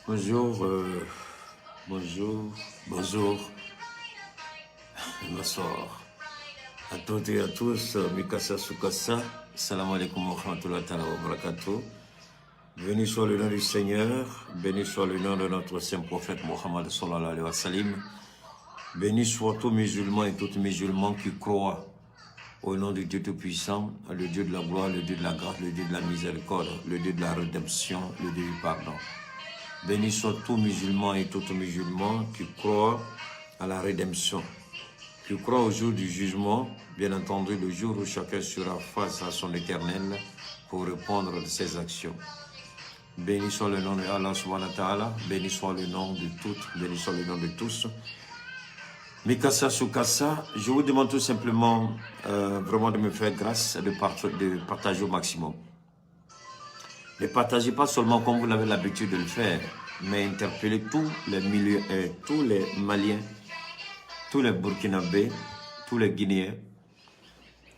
Bonjour, bonjour, bonjour, bonsoir à toutes et à tous. Mikasa Sukasa, salam alaikum wa rahmatullahi wa barakatuh. Béni soit le nom du Seigneur, béni soit le nom de notre saint prophète Mohammed sallallahu alayhi wa sallam. Béni soit tous musulmans et toutes musulmans qui croient au nom du Dieu Tout-Puissant, le Dieu de la gloire, le Dieu de la grâce, le Dieu de la miséricorde, le Dieu de la rédemption, le Dieu du pardon. Béni soit tous musulmans et toutes musulmans qui croient à la rédemption, qui croient au jour du jugement, bien entendu le jour où chacun sera face à son éternel pour répondre de ses actions. Béni soit le nom de Allah subhanahu wa ta'ala, béni soit le nom de toutes, béni soit le nom de tous. Mikasa Sukasa, je vous demande tout simplement vraiment de me faire grâce, de partager au maximum. Ne partagez pas seulement comme vous l'avez l'habitude de le faire, mais interpellez tous les milieux, tous les Maliens, tous les Burkinabés, tous les Guinéens,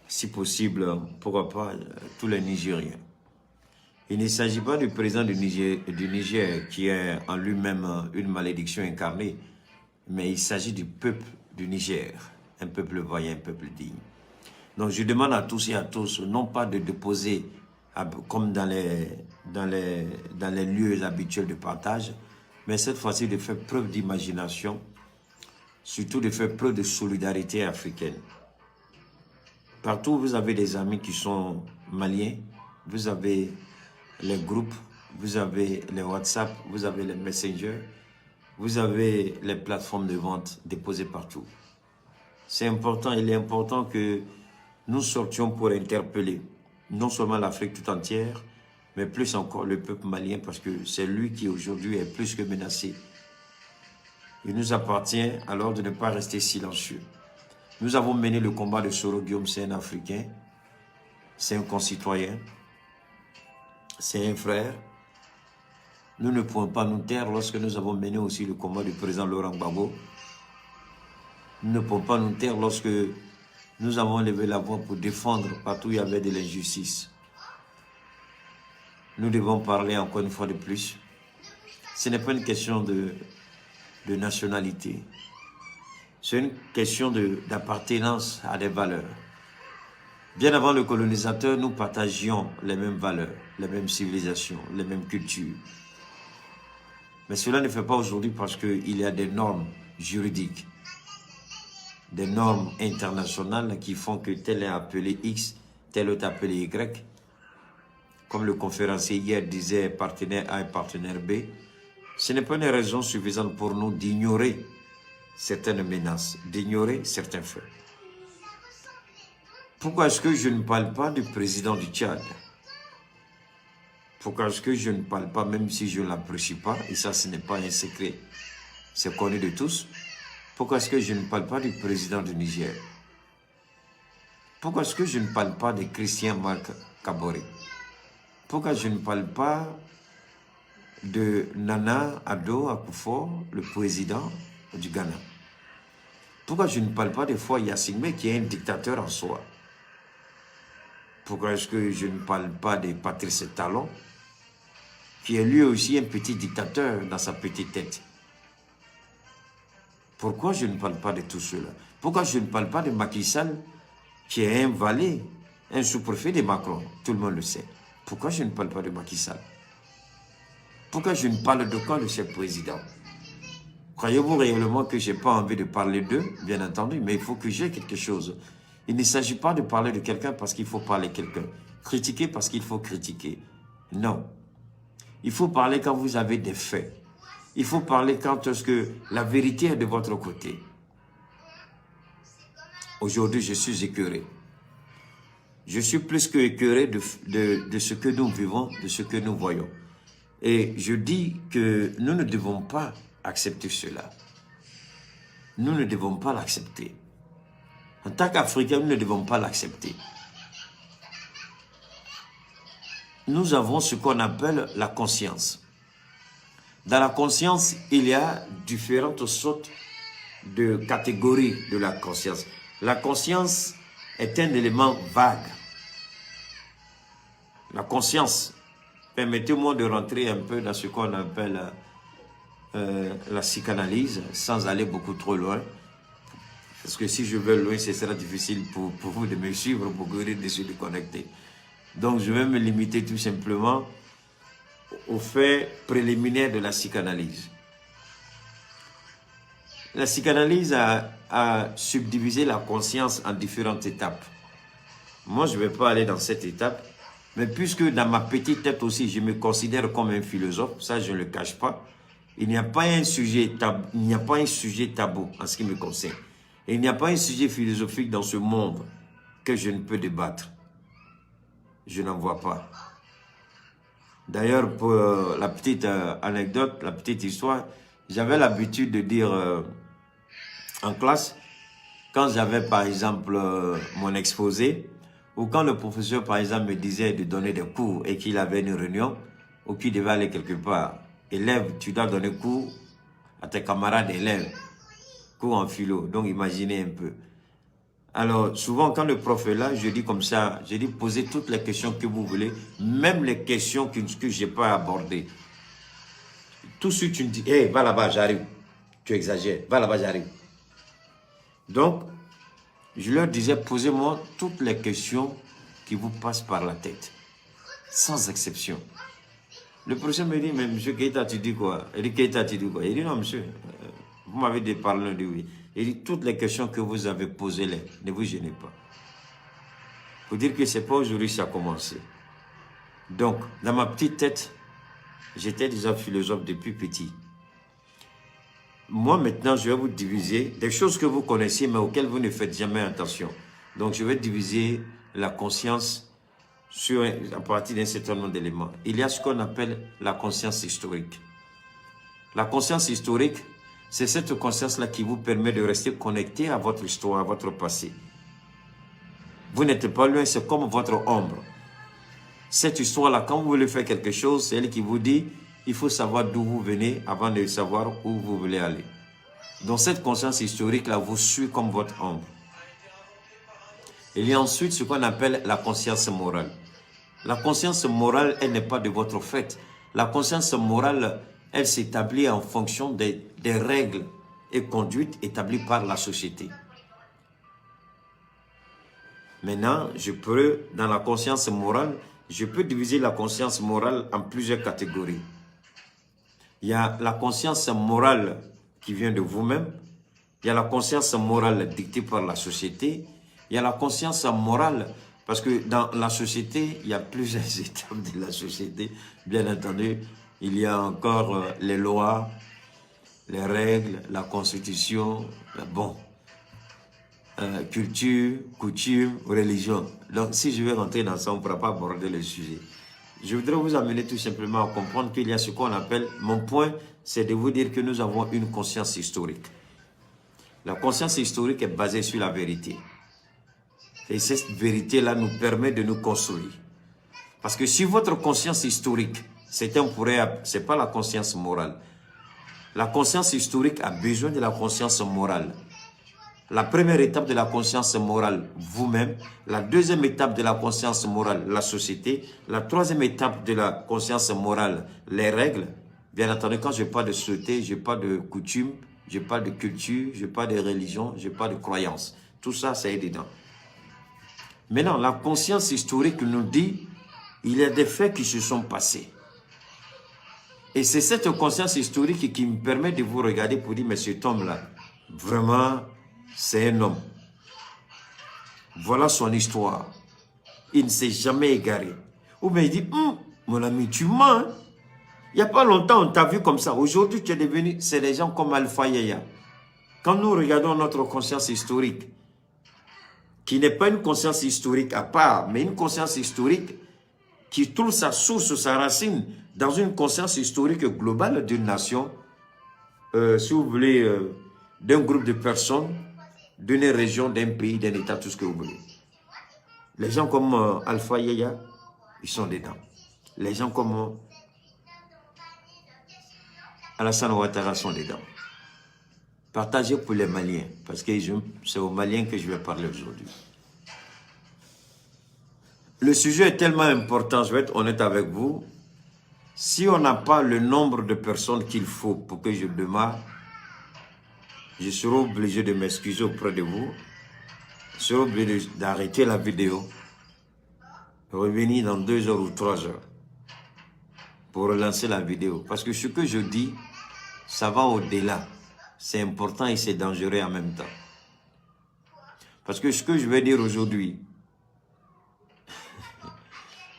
si possible, pourquoi pas, tous les Nigériens. Il ne s'agit pas du président du Niger qui est en lui-même une malédiction incarnée, mais il s'agit du peuple du Niger, un peuple vaillant, un peuple digne. Donc je demande à tous et à tous, non pas de déposer comme dans les lieux habituels de partage, mais cette fois-ci de faire preuve d'imagination, surtout de faire preuve de solidarité africaine. Partout où vous avez des amis qui sont maliens, vous avez les groupes, vous avez les WhatsApp, vous avez les Messenger, vous avez les plateformes de vente déposées partout. C'est important, il est important que nous sortions pour interpeller non seulement l'Afrique tout entière, mais plus encore le peuple malien, parce que c'est lui qui aujourd'hui est plus que menacé. Il nous appartient alors de ne pas rester silencieux. Nous avons mené le combat de Soro Guillaume, c'est un Africain, c'est un concitoyen, c'est un frère. Nous ne pouvons pas nous taire lorsque nous avons mené aussi le combat du président Laurent Gbagbo. Nous ne pouvons pas nous taire lorsque nous avons levé la voix pour défendre partout où il y avait de l'injustice. Nous devons parler encore une fois de plus. Ce n'est pas une question de nationalité. C'est une question d'appartenance à des valeurs. Bien avant le colonisateur, nous partagions les mêmes valeurs, les mêmes civilisations, les mêmes cultures. Mais cela ne fait pas aujourd'hui parce qu'il y a des normes juridiques, des normes internationales qui font que tel est appelé X, tel est appelé Y. Comme le conférencier hier disait partenaire A et partenaire B, ce n'est pas une raison suffisante pour nous d'ignorer certaines menaces, d'ignorer certains faits. Pourquoi est-ce que je ne parle pas du président du Tchad? Pourquoi est-ce que je ne parle pas, même si je ne l'apprécie pas, et ça ce n'est pas un secret, c'est connu de tous. Pourquoi est-ce que je ne parle pas du président du Niger? Pourquoi est-ce que je ne parle pas de Christian Marc Kaboré? Pourquoi je ne parle pas de Nana Addo Akufo, le président du Ghana? Pourquoi je ne parle pas de Foy Yassimé, qui est un dictateur en soi? Pourquoi est-ce que je ne parle pas de Patrice Talon, qui est lui aussi un petit dictateur dans sa petite tête? Pourquoi je ne parle pas de tout cela? Pourquoi je ne parle pas de Macky Sall, qui est un valet, un sous-préfet de Macron? Tout le monde le sait. Pourquoi je ne parle pas de Macky Sall? Pourquoi je ne parle d'aucun de ces présidents? Croyez-vous réellement que je n'ai pas envie de parler d'eux? Bien entendu, mais il faut que j'ai quelque chose. Il ne s'agit pas de parler de quelqu'un parce qu'il faut parler de quelqu'un. Critiquer parce qu'il faut critiquer. Non. Il faut parler quand vous avez des faits. Il faut parler quand est-ce que la vérité est de votre côté. Aujourd'hui, je suis écœuré. Je suis plus que écœuré de ce que nous vivons, de ce que nous voyons. Et je dis que nous ne devons pas accepter cela. Nous ne devons pas l'accepter. En tant qu'Africains, nous ne devons pas l'accepter. Nous avons ce qu'on appelle la conscience. Dans la conscience, il y a différentes sortes de catégories de la conscience. La conscience est un élément vague. La conscience, permettez-moi de rentrer un peu dans ce qu'on appelle la psychanalyse sans aller beaucoup trop loin. Parce que si je vais loin, ce sera difficile pour vous de me suivre, pour que vous de se déconnecter. Donc, je vais me limiter tout simplement aux faits préliminaires de la psychanalyse. La psychanalyse a subdivisé la conscience en différentes étapes. Moi, je ne vais pas aller dans cette étape, mais puisque dans ma petite tête aussi, je me considère comme un philosophe, ça je ne le cache pas, il n'y a pas un sujet tabou en ce qui me concerne. Et il n'y a pas un sujet philosophique dans ce monde que je ne peux débattre. Je n'en vois pas. D'ailleurs, pour la petite anecdote, la petite histoire, j'avais l'habitude de dire en classe, quand j'avais par exemple mon exposé, ou quand le professeur par exemple me disait de donner des cours et qu'il avait une réunion, ou qu'il devait aller quelque part, élève, tu dois donner cours à tes camarades élèves, cours en philo, donc imaginez un peu. Alors, souvent, quand le prof est là, je dis comme ça, je dis posez toutes les questions que vous voulez, même les questions que je n'ai pas abordées. Tout de suite, tu me dis, hey, va là-bas, j'arrive. Tu exagères, va là-bas, j'arrive. Donc, je leur disais, posez-moi toutes les questions qui vous passent par la tête, sans exception. Le professeur me dit, mais monsieur Keita, tu dis quoi? Il dit, Keita, tu dis quoi? Il dit, non, monsieur, vous m'avez dit parler de oui. Il dit, toutes les questions que vous avez posées, ne vous gênez pas. Il faut dire que ce n'est pas aujourd'hui que ça a commencé. Donc, dans ma petite tête, j'étais déjà philosophe depuis petit. Moi, maintenant, je vais vous diviser des choses que vous connaissez, mais auxquelles vous ne faites jamais attention. Donc, je vais diviser la conscience à partir d'un certain nombre d'éléments. Il y a ce qu'on appelle la conscience historique. La conscience historique, c'est cette conscience-là qui vous permet de rester connecté à votre histoire, à votre passé. Vous n'êtes pas loin, c'est comme votre ombre. Cette histoire-là, quand vous voulez faire quelque chose, c'est elle qui vous dit, il faut savoir d'où vous venez avant de savoir où vous voulez aller. Donc cette conscience historique-là vous suit comme votre ombre. Il y a ensuite ce qu'on appelle la conscience morale. La conscience morale, elle n'est pas de votre fait. La conscience morale, elle s'établit en fonction des règles et conduites établies par la société. Maintenant, dans la conscience morale, je peux diviser la conscience morale en plusieurs catégories. Il y a la conscience morale qui vient de vous-même. Il y a la conscience morale dictée par la société. Il y a la conscience morale, parce que dans la société, il y a plusieurs étapes de la société. Bien entendu, il y a encore les lois, les règles, la constitution, culture, coutume, religion. Donc, si je vais rentrer dans ça, on ne pourra pas aborder le sujet. Je voudrais vous amener tout simplement à comprendre qu'il y a ce qu'on appelle, mon point, c'est de vous dire que nous avons une conscience historique. La conscience historique est basée sur la vérité. Et cette vérité-là nous permet de nous construire. Parce que si votre conscience historique, c'est pas la conscience morale. La conscience historique a besoin de la conscience morale. La première étape de la conscience morale, vous-même. La deuxième étape de la conscience morale, la société. La troisième étape de la conscience morale, les règles. Bien entendu, quand je parle de société, je parle de coutume, je parle de culture, je parle de religion, je parle de croyance. Tout ça, c'est dedans. Maintenant, la conscience historique nous dit, il y a des faits qui se sont passés. Et c'est cette conscience historique qui me permet de vous regarder pour dire, mais cet homme-là, vraiment, c'est un homme. Voilà son histoire. Il ne s'est jamais égaré. Ou bien il dit, mon ami, tu mens. Hein? Il n'y a pas longtemps, on t'a vu comme ça. Aujourd'hui, tu es devenu, c'est des gens comme Alpha Yaya. Quand nous regardons notre conscience historique, qui n'est pas une conscience historique à part, mais une conscience historique qui trouve sa source, sa racine dans une conscience historique globale d'une nation, si vous voulez, d'un groupe de personnes, d'une région, d'un pays, d'un État, tout ce que vous voulez. Les gens comme Alpha Yaya, ils sont dedans. Les gens comme Alassane Ouattara sont dedans. Partagez pour les Maliens, parce que c'est aux Maliens que je vais parler aujourd'hui. Le sujet est tellement important, je vais être honnête avec vous. Si on n'a pas le nombre de personnes qu'il faut pour que je démarre, je serai obligé de m'excuser auprès de vous. Je serai obligé d'arrêter la vidéo, revenir dans 2 heures ou 3 heures pour relancer la vidéo. Parce que ce que je dis, ça va au-delà. C'est important et c'est dangereux en même temps. Parce que ce que je vais dire aujourd'hui,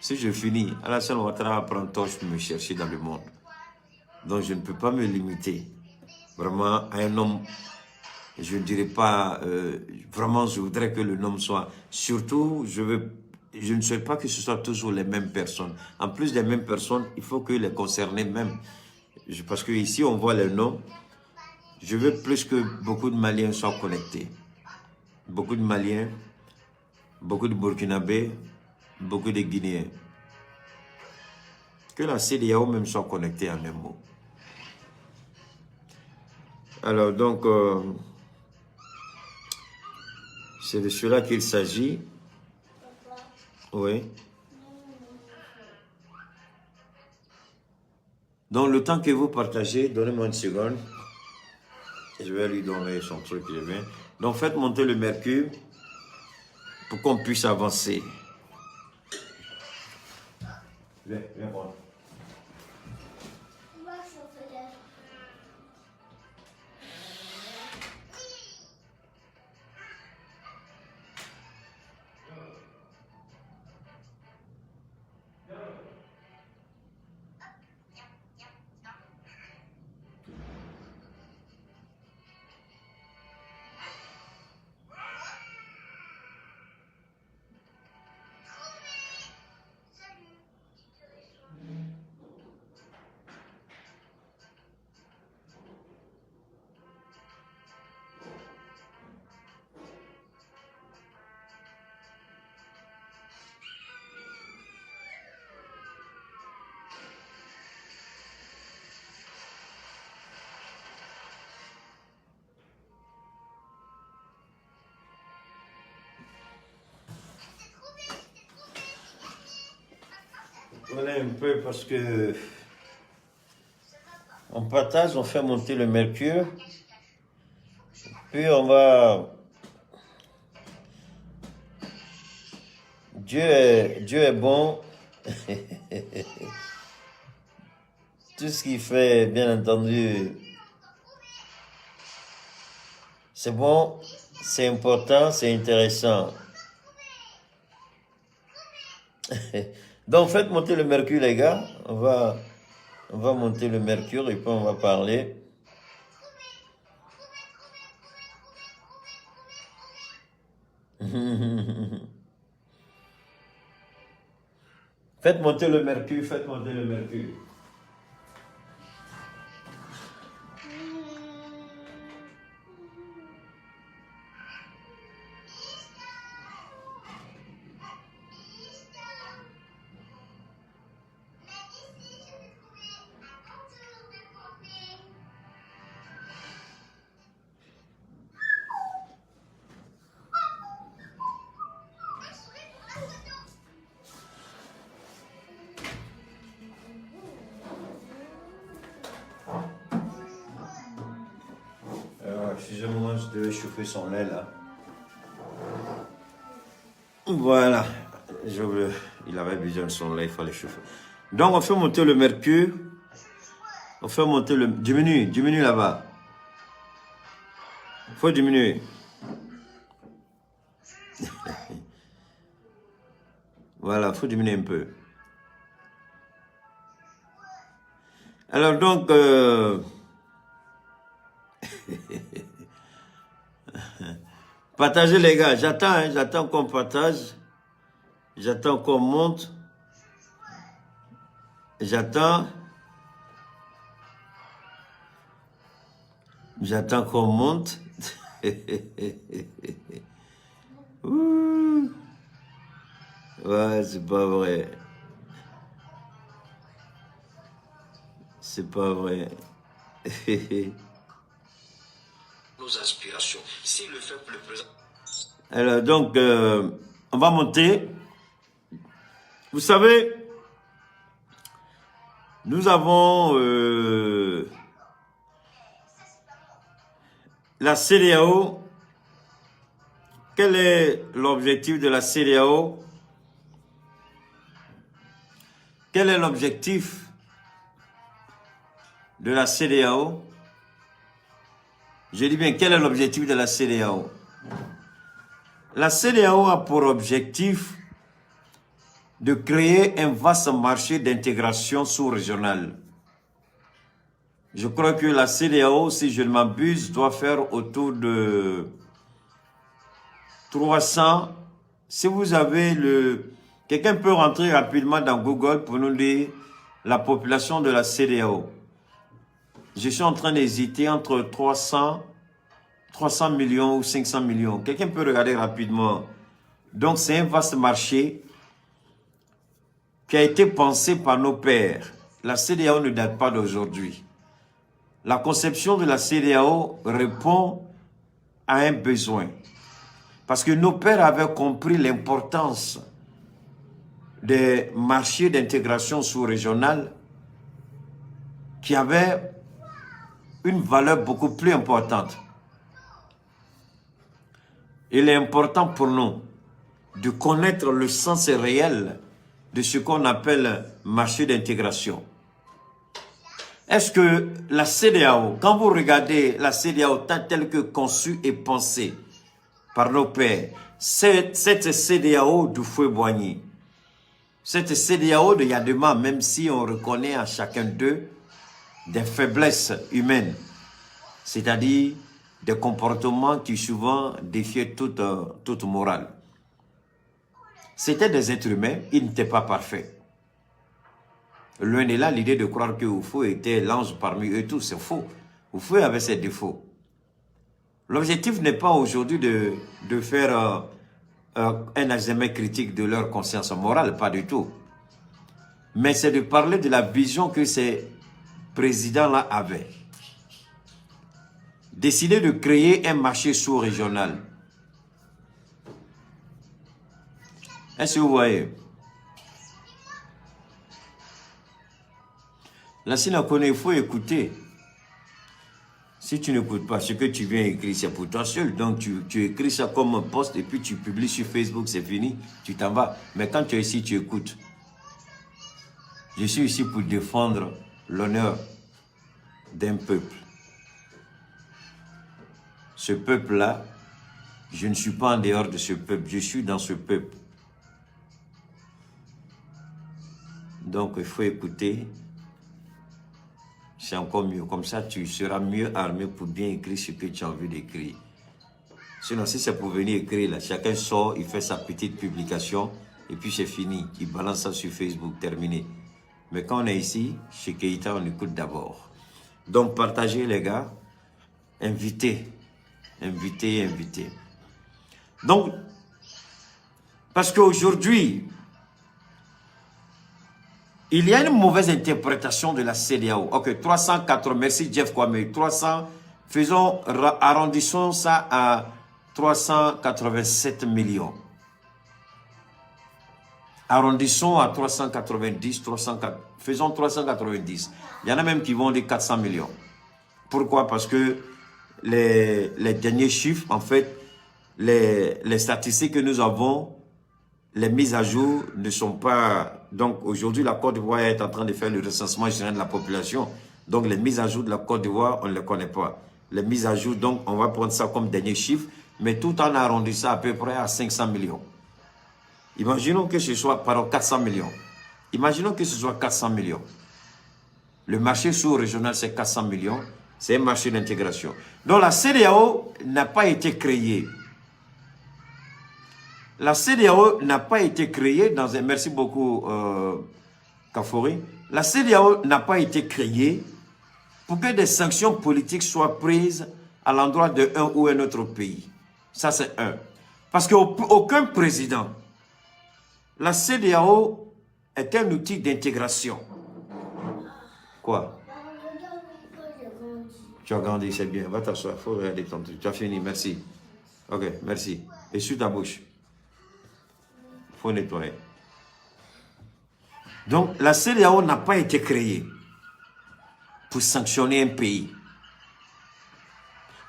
si je finis, Alassane Ouattara va prendre torche pour me chercher dans le monde. Donc je ne peux pas me limiter vraiment à un homme. Je ne dirais pas, vraiment je voudrais que le nom soit, surtout je ne souhaite pas que ce soit toujours les mêmes personnes. En plus des mêmes personnes, il faut que les concernés même, parce que ici on voit les noms, je veux plus que beaucoup de Maliens soient connectés. Beaucoup de Maliens, beaucoup de Burkinabés, beaucoup de Guinéens. Que la CEDEAO même soit connectée en un mot. Alors donc, c'est de cela qu'il s'agit. Oui. Donc le temps que vous partagez, donnez-moi une seconde. Je vais lui donner son truc, je viens. Donc faites monter le mercure pour qu'on puisse avancer. Viens, viens voir. Voilà un peu parce que on partage, on fait monter le mercure, puis on va... Dieu est bon. Tout ce qu'il fait, bien entendu, c'est bon, c'est important, c'est intéressant. Donc faites monter le mercure les gars, on va monter le mercure et puis on va parler. Faites monter le mercure, faites monter le mercure. Excusez-moi, je devais chauffer son lait là. Voilà. Il avait besoin de son lait, il fallait chauffer. Donc on fait monter le mercure. On fait monter le... Diminue là-bas. Il faut diminuer. Voilà, il faut diminuer un peu. Alors donc... partagez les gars, j'attends qu'on partage. J'attends qu'on monte. J'attends qu'on monte. Ouh. Ouais, c'est pas vrai. C'est pas vrai. Nos aspirations. S'il le fait pour le présent. Alors donc, on va monter. Vous savez, Nous avons la CEDEAO. Quel est l'objectif de la CEDEAO? Quel est l'objectif de la CEDEAO? Je dis bien, quel est l'objectif de la CEDEAO? La CEDEAO a pour objectif de créer un vaste marché d'intégration sous-régionale. Je crois que la CEDEAO, si je ne m'abuse, doit faire autour de 300. Si vous avez le... Quelqu'un peut rentrer rapidement dans Google pour nous dire la population de la CEDEAO. Je suis en train d'hésiter entre 300 millions ou 500 millions. Quelqu'un peut regarder rapidement. Donc c'est un vaste marché qui a été pensé par nos pères. La CEDEAO ne date pas d'aujourd'hui. La conception de la CEDEAO répond à un besoin. Parce que nos pères avaient compris l'importance des marchés d'intégration sous-régionale qui avaient une valeur beaucoup plus importante. Il est important pour nous de connaître le sens réel de ce qu'on appelle marché d'intégration. Est-ce que la CEDEAO, quand vous regardez la CEDEAO telle que conçue et pensée par nos pères, cette CEDEAO du Fouet-Boigny, cette CEDEAO de Yadema, même si on reconnaît à chacun d'eux des faiblesses humaines, c'est-à-dire des comportements qui souvent défiaient toute morale. C'étaient des êtres humains, ils n'étaient pas parfaits. Loin de là, l'idée de croire que Oufou était l'ange parmi eux tous, c'est faux. Oufou avait ses défauts. L'objectif n'est pas aujourd'hui de faire un examen critique de leur conscience morale, pas du tout. Mais c'est de parler de la vision que ces présidents-là avaient. Décider de créer un marché sous-régional. Est-ce que vous voyez? La Sinakone, il faut écouter. Si tu n'écoutes pas ce que tu viens écrire, c'est pour toi seul. Donc tu écris ça comme un post et puis tu publies sur Facebook, c'est fini, tu t'en vas. Mais quand tu es ici, tu écoutes. Je suis ici pour défendre l'honneur d'un peuple. Ce peuple-là, je ne suis pas en dehors de ce peuple, je suis dans ce peuple. Donc il faut écouter. C'est encore mieux. Comme ça, tu seras mieux armé pour bien écrire ce que tu as envie d'écrire. Sinon, si c'est pour venir écrire, là, chacun sort, il fait sa petite publication, et puis c'est fini. Il balance ça sur Facebook, terminé. Mais quand on est ici, chez Keïta, on écoute d'abord. Donc, partagez, les gars. Invitez. Invitez, invitez. Donc, parce qu'aujourd'hui, il y a une mauvaise interprétation de la CEDEAO. Ok, 380, merci Jeff Kwame, 300, arrondissons ça à 387 millions. Arrondissons à 390, faisons 390. Il y en a même qui vont dire 400 millions. Pourquoi? Parce que les derniers chiffres, en fait, les statistiques que nous avons, les mises à jour ne sont pas... Donc aujourd'hui, la Côte d'Ivoire est en train de faire le recensement général de la population. Donc les mises à jour de la Côte d'Ivoire, on ne les connaît pas. Les mises à jour, donc on va prendre ça comme dernier chiffre, mais tout en arrondissant à peu près à 500 millions. Imaginons que ce soit, pardon, 400 millions. Imaginons que ce soit 400 millions. Le marché sous-régional, c'est 400 millions. C'est un marché d'intégration. Donc la CEDEAO n'a pas été créée. La CEDEAO n'a pas été créée dans un... Merci beaucoup, Kafori. La CEDEAO n'a pas été créée pour que des sanctions politiques soient prises à l'endroit d'un ou un autre pays. Ça, c'est un. Parce qu'aucun président, la CEDEAO est un outil d'intégration. Quoi? Tu as grandi, c'est bien. Va t'asseoir, il faut regarder ton truc. Tu as fini, merci. Ok, merci. Et sur ta bouche. Il faut nettoyer. Donc, la CEDEAO n'a pas été créée pour sanctionner un pays.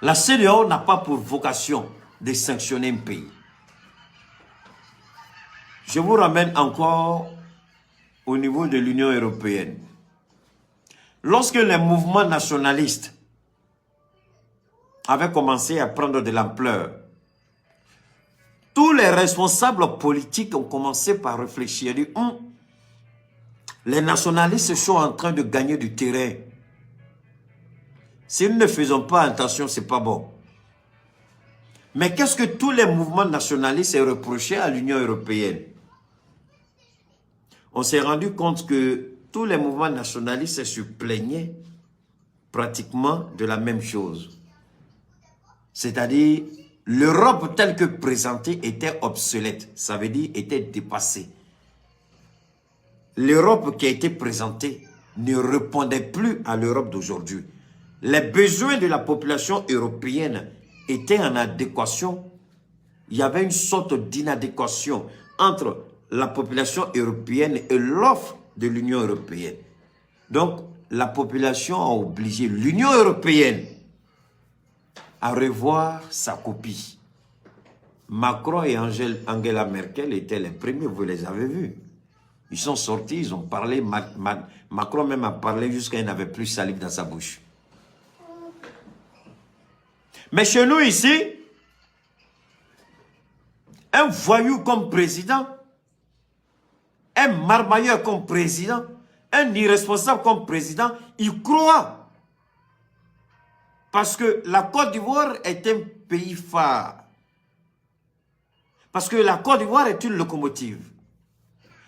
La CEDEAO n'a pas pour vocation de sanctionner un pays. Je vous ramène encore au niveau de l'Union européenne. Lorsque les mouvements nationalistes avaient commencé à prendre de l'ampleur, tous les responsables politiques ont commencé par réfléchir. Les nationalistes sont en train de gagner du terrain. Si nous ne faisons pas attention, ce n'est pas bon. Mais qu'est-ce que tous les mouvements nationalistes ont reproché à l'Union européenne? On s'est rendu compte que tous les mouvements nationalistes se plaignaient pratiquement de la même chose. C'est-à-dire, l'Europe telle que présentée était obsolète. Ça veut dire était dépassée. L'Europe qui a été présentée ne répondait plus à l'Europe d'aujourd'hui. Les besoins de la population européenne étaient en adéquation. Il y avait une sorte d'inadéquation entre la population européenne et l'offre de l'Union européenne. Donc, la population a obligé l'Union européenne à revoir sa copie. Macron et Angela Merkel étaient les premiers, vous les avez vus. Ils sont sortis, ils ont parlé, Macron même a parlé jusqu'à il n'avait plus salive dans sa bouche. Mais chez nous ici, un voyou comme président, un marmailleur comme président, un irresponsable comme président, il croit. Parce que la Côte d'Ivoire est un pays phare. Parce que la Côte d'Ivoire est une locomotive.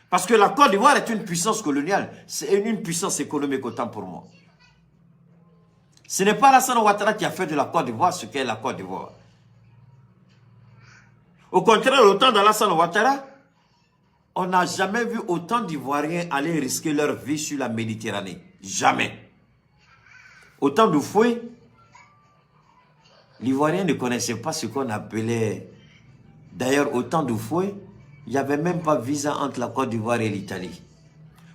Parce que la Côte d'Ivoire est une puissance coloniale. C'est une puissance économique autant pour moi. Ce n'est pas Alassane Ouattara qui a fait de la Côte d'Ivoire ce qu'est la Côte d'Ivoire. Au contraire, au temps d'Alassane Ouattara, on n'a jamais vu autant d'Ivoiriens aller risquer leur vie sur la Méditerranée. Jamais. Au temps d'Houphouët, l'Ivoirien ne connaissait pas ce qu'on appelait... D'ailleurs, au temps d'Houphouët, il n'y avait même pas visa entre la Côte d'Ivoire et l'Italie.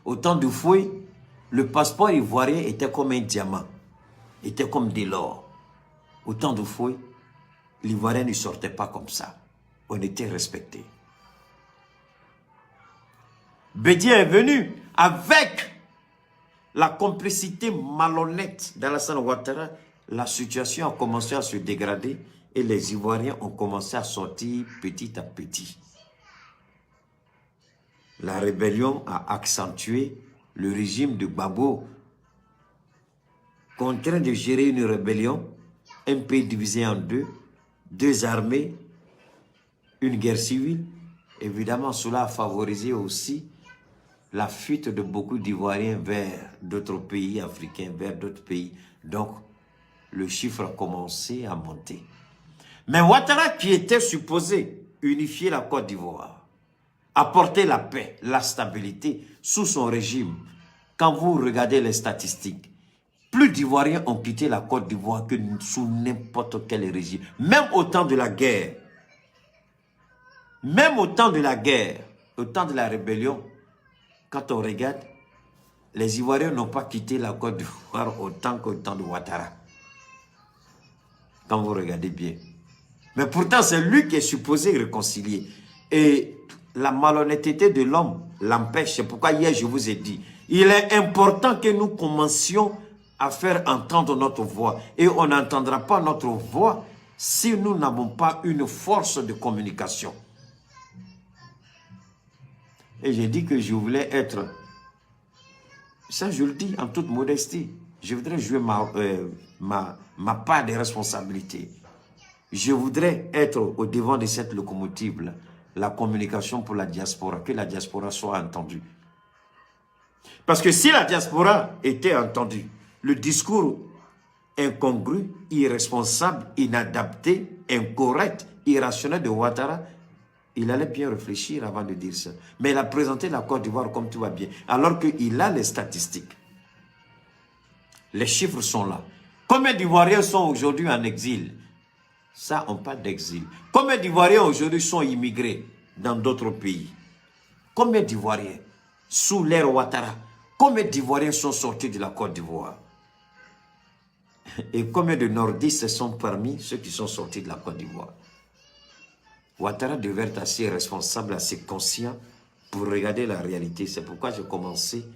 Au temps d'Houphouët, le passeport ivoirien était comme un diamant. Était comme de l'or. Au temps d'Houphouët, l'Ivoirien ne sortait pas comme ça. On était respecté. Bédié est venu avec la complicité malhonnête d'Alassane Ouattara. La situation a commencé à se dégrader et les Ivoiriens ont commencé à sortir petit à petit. La rébellion a accentué le régime de Gbagbo, contraint de gérer une rébellion, un pays divisé en deux, deux armées, une guerre civile. Évidemment, cela a favorisé aussi la fuite de beaucoup d'Ivoiriens vers d'autres pays africains, vers d'autres pays. Donc, le chiffre a commencé à monter. Mais Ouattara, qui était supposé unifier la Côte d'Ivoire, apporter la paix, la stabilité sous son régime, quand vous regardez les statistiques, plus d'Ivoiriens ont quitté la Côte d'Ivoire que sous n'importe quel régime. Même au temps de la guerre, même au temps de la guerre, au temps de la rébellion, quand on regarde, les Ivoiriens n'ont pas quitté la Côte d'Ivoire autant qu'au temps de Ouattara. Quand vous regardez bien. Mais pourtant, c'est lui qui est supposé réconcilier. Et la malhonnêteté de l'homme l'empêche. C'est pourquoi hier, je vous ai dit, il est important que nous commencions à faire entendre notre voix. Et on n'entendra pas notre voix si nous n'avons pas une force de communication. Et j'ai dit que je voulais être, ça je le dis en toute modestie, je voudrais jouer ma part de responsabilité. Je voudrais être au devant de cette locomotive-là, la communication pour la diaspora, que la diaspora soit entendue. Parce que si la diaspora était entendue, le discours incongru, irresponsable, inadapté, incorrect, irrationnel de Ouattara, il allait bien réfléchir avant de dire ça. Mais il a présenté la Côte d'Ivoire comme tout va bien, alors qu'il a les statistiques. Les chiffres sont là. Combien d'Ivoiriens sont aujourd'hui en exil? Ça, on parle d'exil. Combien d'Ivoiriens aujourd'hui sont immigrés dans d'autres pays? Combien d'Ivoiriens sous l'ère Ouattara? Combien d'Ivoiriens sont sortis de la Côte d'Ivoire? Et combien de nordistes sont parmi ceux qui sont sortis de la Côte d'Ivoire? Ouattara devait être assez responsable, assez conscient pour regarder la réalité. C'est pourquoi j'ai commencé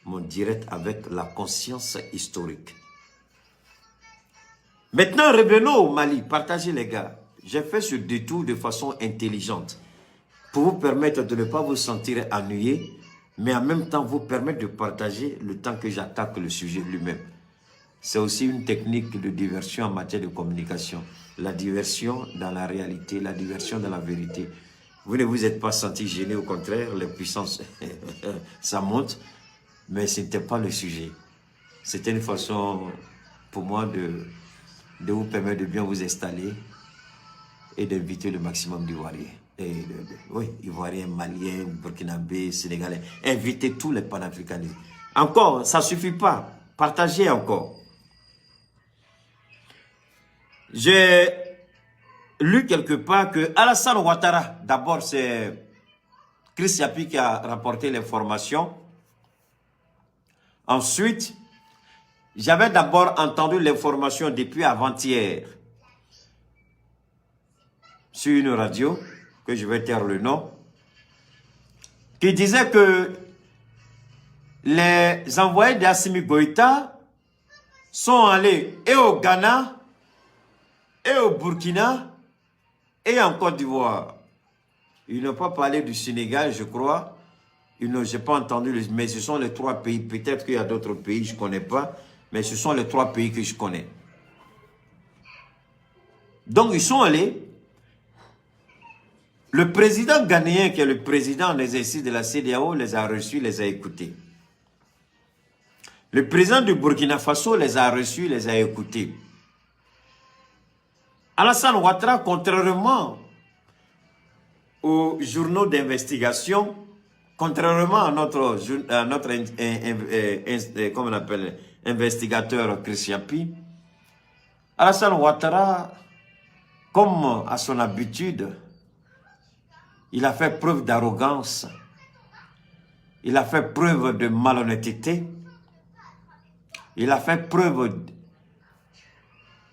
mon direct avec la conscience historique. Maintenant, revenons au Mali. Partagez les gars. J'ai fait ce détour de façon intelligente pour vous permettre de ne pas vous sentir ennuyé, mais en même temps vous permettre de partager le temps que j'attaque le sujet lui-même. C'est aussi une technique de diversion en matière de communication. La diversion dans la réalité, la diversion dans la vérité. Vous ne vous êtes pas senti gêné, au contraire, les puissances, ça monte, mais ce n'était pas le sujet. C'était une façon pour moi de vous permettre de bien vous installer et d'inviter le maximum d'Ivoiriens. Oui, Ivoiriens, Maliens, Burkinabés, Sénégalais. Invitez tous les panafricanistes. Encore, ça ne suffit pas. Partagez encore. J'ai lu quelque part que Alassane Ouattara, d'abord c'est Chris Yapi qui a rapporté l'information. Ensuite, j'avais d'abord entendu l'information depuis avant-hier sur une radio, que je vais taire le nom, qui disait que les envoyés d'Assimi Goïta sont allés et au Ghana, et au Burkina, et en Côte d'Ivoire. Ils n'ont pas parlé du Sénégal, je crois. Je n'ai pas entendu, mais ce sont les 3 pays. Peut-être qu'il y a d'autres pays, je ne connais pas. Mais ce sont les 3 pays que je connais. Donc, ils sont allés. Le président ghanéen, qui est le président en exercice de la CEDEAO, les a reçus, les a écoutés. Le président du Burkina Faso les a reçus, les a écoutés. Alassane Ouattara, contrairement aux journaux d'investigation, contrairement à notre comment on appelle, investigateur Chris Yapi, Alassane Ouattara, comme à son habitude, il a fait preuve d'arrogance, il a fait preuve de malhonnêteté, il a fait preuve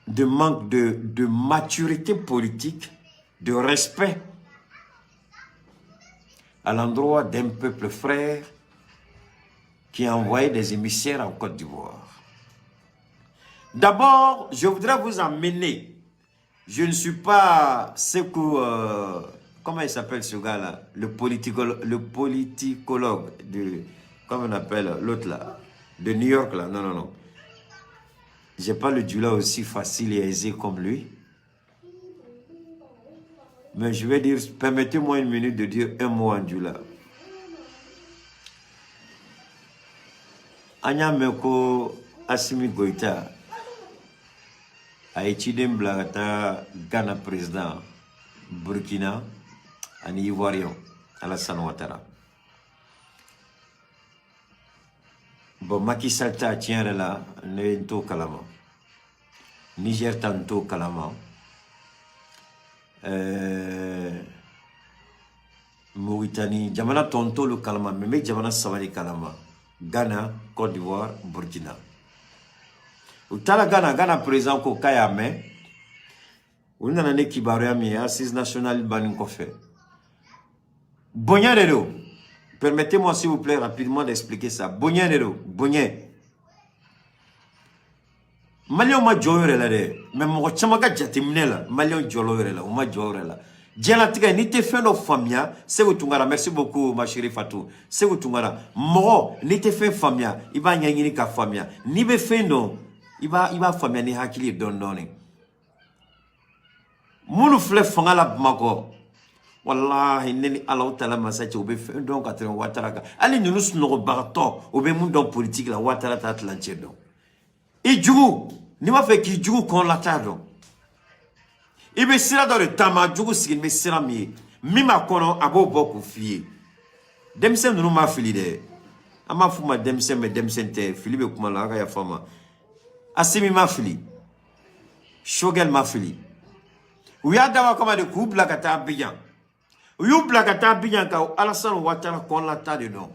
de manque de maturité politique, de respect à l'endroit d'un peuple frère qui a envoyé des émissaires en Côte d'Ivoire. D'abord, je voudrais vous emmener. Je ne suis pas Sekou, comment il s'appelle ce gars-là? Le politicologue de, comment on appelle l'autre là? De New York là. Non, non, non. J'ai pas le Djoula aussi facile et aisé comme lui. Mais je vais dire, permettez-moi une minute de dire un mot en Djoula. Anya Meko Assimi Goïta a étudié Blagata Ghana président Burkina en Ivoirien Alassane Ouattara. Bon, Macky Sall tient là, Nento Kalama. Niger Tanto Kalama. Mauritanie, Djamana Tonto le Kalama, mais Djamana Savali Kalama. Ghana, Côte d'Ivoire, Burkina. Ou tala Ghana présent ko Kayame. Ou n'en est qui barrière assise nationale Baninkofe. Bonyanero. Permettez-moi s'il vous plaît rapidement d'expliquer ça. Bonyanero, Bonyen. Malion ma joyore la de. Mais mon chamaga jatimnela. Malion joyore la. Ou ma joyore la. Djelatika, ni te fait nos familles, c'est vous tungara. Merci beaucoup, ma chérie Fatou. C'est vous tungara. Moro, ni te fait famille, il va y ni ka famille. Ni be fait non, il va famille ni hakili donnoni. Mounu flef fangala bmako. Wallahi, neni Allah ta'ala masache, ou be fait donc à Ouattara. Allez, nous nous barato, ou be moun don politique la Ouattara t'atlantier donc. Et djougou, ni ma fait qui djougou kon la tardon. Ibe sira dans le tama djougou sigin me sira mi. Mima kono abo boku fiye. Demsen nou ma fili de. Ama fuma demsen me demsen te. Fili be kuma la ya fama. Asimi ma fili. Shogel ma fili. Ou ya dawa kama de kou blakata abiyan. Ou yu blakata abiyan ka ou Alassane Ouattara kon la ta de non.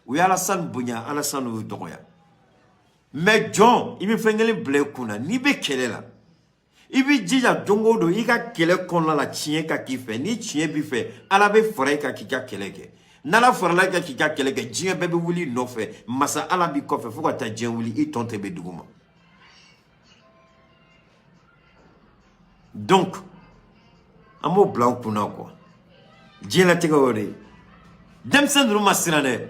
Ou ya Alassane Bounya, Alassane Oudoya. Mais John, il me fait un blé kuna, ni be kele la. Il be dija dongo do, il ka kele kona la chien ka kife, ni chien bi fe, ala be fore ka kika keleke. Nala fore la ka kika keleke, djien bebe wuli no fe, masa ala bi kofe, fuka ta djien wuli, i tonte be duguma. Donc, amo blanc kuna quoi. Djien la tega ore. Demsen ruma sirane.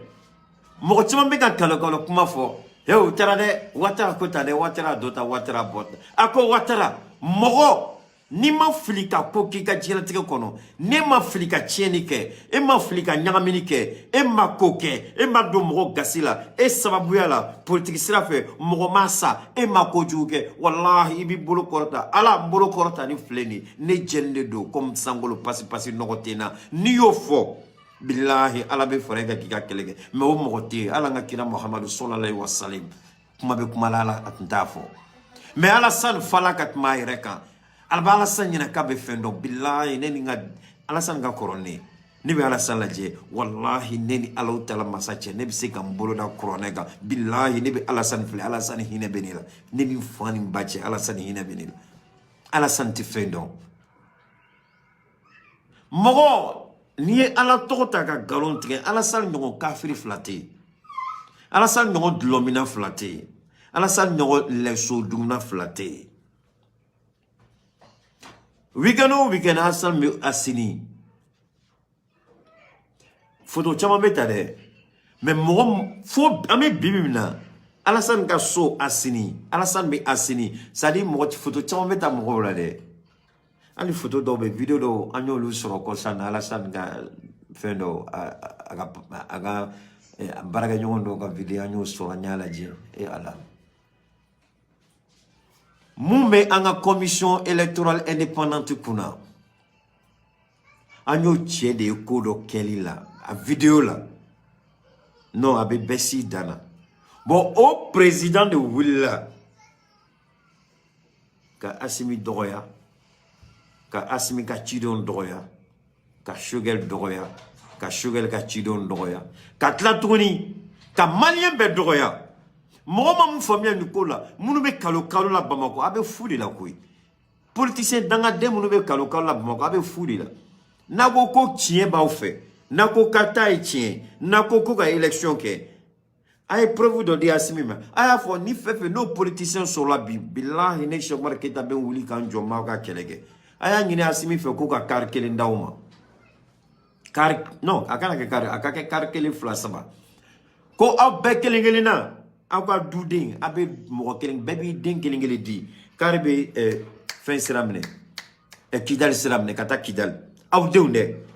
Moko chima beka kalo kuma fo. Yo, tara de, watara kota de, watara dota, watara bota. Ako watara, moko, ni ma filika koki ka jela tike kono, ni ma filika tienike, e ma filika nyaminike, e ma koke, e ma do moko gasila, e sababuya la, politique sirafe, moko masa, e ma kojuke, wallahi, ibi bolo korota, ala bolo korota ni fleni, ne jende do, comme sangolo pasi nogotena, ni yo fo. Billahi ala be forega kika kelege me o mogote ala nga kira Muhammad sallallahu alaihi wasallam kuma be kuma la atntafo me ala san fala kat mai reka alba ala san nyina ka be fendo billahi neni nga ala san ga korone ni be ala san laje wallahi neni ala utala masache ne be se kam bolo da koronega billahi ni be ala san fle ala san hine benila neni fani bache ala san hine benila ala san ti fendo mogo ni ala tokota ka galon tige ala sal nyogo kafiri flate ala sal nyogo dlomina flate ala sal nyogo leso dumna flate weekend asal mi asini photo chama betade mais mo fo ame bibimna ala sal ka so asini ala sal mi asini sadi mo photo chama beta mo la de ali photo do be video do anyo lu soro ko sana ala san ga fendo aga baraga nyondo ga video anyo soro nyala je e ala mumbe anga commission électorale indépendante kuna anyo tie de ko do kelila a video la non abe besi dana bon au président de Willa ka Assimi Dogoya ka Assimi ka Chidon Dogoya ka Shugel Dogoya ka Shugel ka Chidon Dogoya ka Tlatuni ka Malien be Dogoya moma mu famille Nicola munu be kalo la Bamako abe fudi la koy politicien danga de munu be kalo la Bamako abe fudi la nako ko tien ba fait nako kata e tien nako ko ka élection ke ay preuve de dia Assimi aya fo ni fefe no politiciens sur la billahi ne shomar keta ben wuli kan joma ka kelege aya ngine Assimi fe ko ka kar kelen dawma kar non akana ke kar akake kar kelen flasaba ko aw be kelengelina aw ka duding abe mo kelen baby ding kelengele di karbe fin siramne e kidal siramne kata kidal aw deunde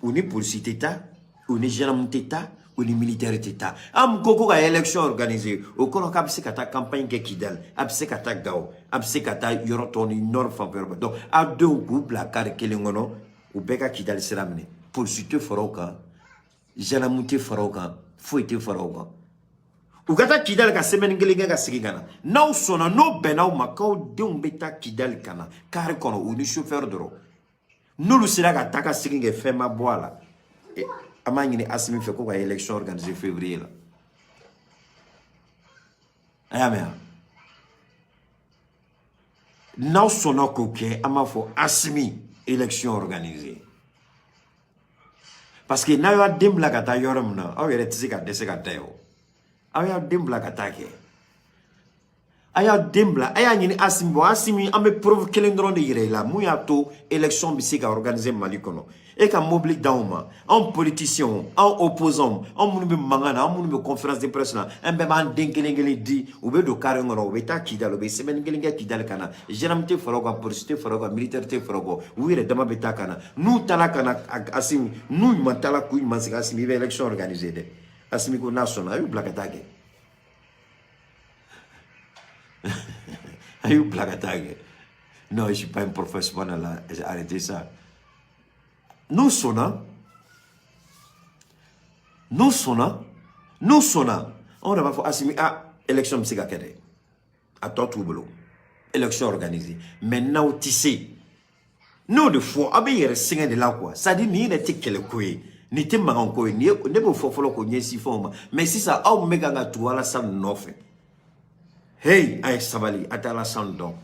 uni police d'état uni gendarme d'état uni militaire d'état am koko ka élection organisée au kono ka bse kata campagne ke kidal abse kata gaw abse kata yorotoni nord faveur donc a deux groupe la kar kelengono ou beka kidal siramne police te faroka gendarme te faroka foite faroka ugata kidal ka semaine ngelinga ka sigigana naw sona no benaw makaw deum beta kidal kana kar kono uni chauffeur doro nulu sira ka taka siginge fema boala amangini Assimi fe ko ka élection organisée février la ayamea naw sona ko ke amafo Assimi élection organisée parce que na yo dembla ka ta yoromna aw yere tsika deseka tayo aya dembla katake aya dembla aya nyini Assimi bo Assimi ame preuve kelendron de yire la muya to élection bisika organiser Mali kono e ka mobiliser dauma en politicien en opposant en munube mangana en munube conférence de presse na embe man denkelengeli di ube do karengoro ube ta kidalo be semaine ngelinga kidal kana gendarmerie forogo police forogo militaire forogo wire dama beta kana nu tala kana Assimi nu matala ku mansika Assimi be élection organisée de Assimi ko national ayu blakatage ayu blakatage non je suis pas un professionnel là j'ai arrêté ça nous sonna on va faire Assimi à élection musica kede à toi tout boulot élection organisée maintenant tissé nous de fois abeyer singa de la quoi ça dit ni ne tikele koy ni te maranko ni ne bo fofolo ko nyesi foma mais si ça au mega nga tu ala sa nofe Hey, ay sabali, ata Alassane don.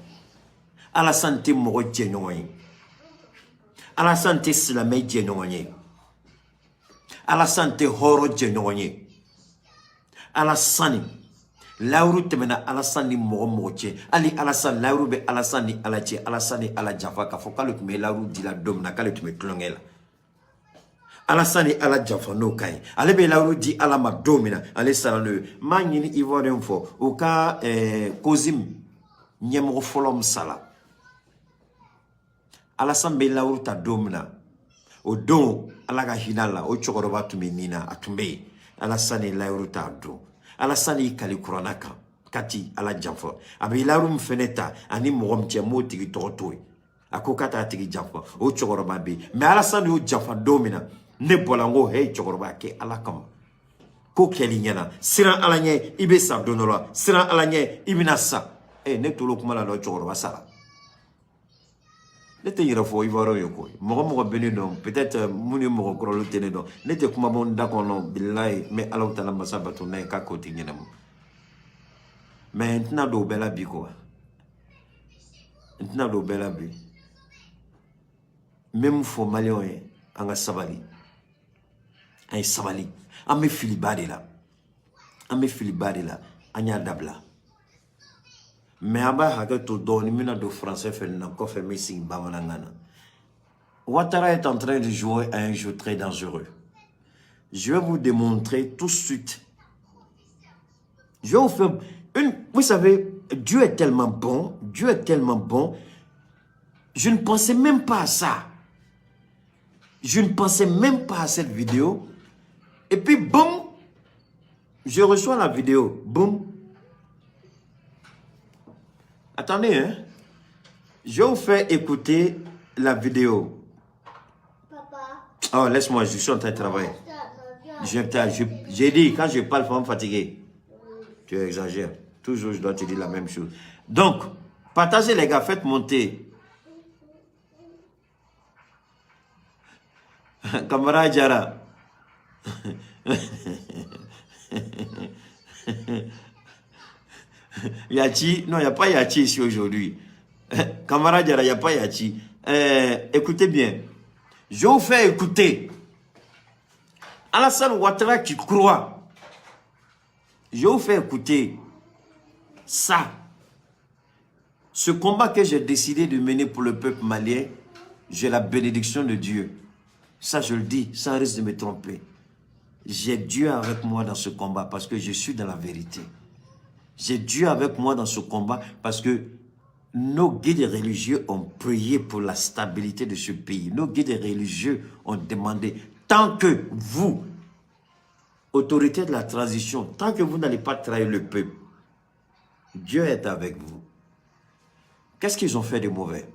Alassane te mogo djenouanye. Alassane te silame djenouanye. Alassane te horo djenouanye. Alassane, lauru temena Alassane ni mogo mogo tje. Ali Alassane, lauru be Alassane ni ala tje. Alassane ni ala jafa. Kafo kalu tume lauru di la domna, kalu tume klongela. Alassane ala jafa no kai. Ale be lauru di ala ma domina. Ale salano. Ma nyini ivoren fo. Ou ka kozim nyemro folom sala. Alassane be lauru ta domina. O don alaga hinala. O chokoroba tume nina atumbe. Alassane lauru ta do. Alassane kali kuranaka. Kati ala jafa. Abe lauru mfeneta. Ani mogom tia mo tigi torotoi. Ako kata tigi jafa. O chokoroba be. Me Alassane o jafa domina. Ne bolango hey chokoroba ke alakam. Ko keli nyana. Siran alanye ibe sa donola. Siran alanye ibina sa. Ne tolo kumala no chokoroba sala. Ne te yira fo ivaro yoko. Mogo beni don. Peut-être mouni mogo krolo tene don. Ne te kuma bon dakono billahi. Me alaw tala masabatu na ka koti nyana mo. Mais ntina do bela bi ko. Ntina do bela bi. Même fo malion e anga sabali. Ay sabali. Ame filibade la. Ame filibade la. Anya dabla. Mais aba hake to doni mina do français fait na ko fait missing bamanangana. Ouattara est en train de jouer à un jeu très dangereux. Je vais vous démontrer tout de suite. Je vais vous faire une... Vous savez, Dieu est tellement bon. Dieu est tellement bon. Je ne pensais même pas à ça. Je ne pensais même pas à cette vidéo. Et puis, boum, je reçois la vidéo. Boum. Attendez, hein. Je vous fais écouter la vidéo. Papa. Oh, laisse-moi, je suis en train de travailler. J'ai dit, quand je parle, il faut me fatiguer. Tu exagères. Toujours, je dois te dire la même chose. Donc, partagez les gars, faites monter. Camarade Jara. Yachi, non, il n'y a pas Yachi ici aujourd'hui. Camarade Jara, il n'y a pas Yachi. Écoutez bien. Je vous fais écouter. Alassane Ouattara qui croit. Je vous fais écouter ça. Ce combat que j'ai décidé de mener pour le peuple malien, j'ai la bénédiction de Dieu. Ça, je le dis, sans risque de me tromper. J'ai Dieu avec moi dans ce combat parce que je suis dans la vérité. J'ai Dieu avec moi dans ce combat parce que nos guides religieux ont prié pour la stabilité de ce pays. Nos guides religieux ont demandé, tant que vous, autorité de la transition, tant que vous n'allez pas trahir le peuple, Dieu est avec vous. Qu'est-ce qu'ils ont fait de mauvais?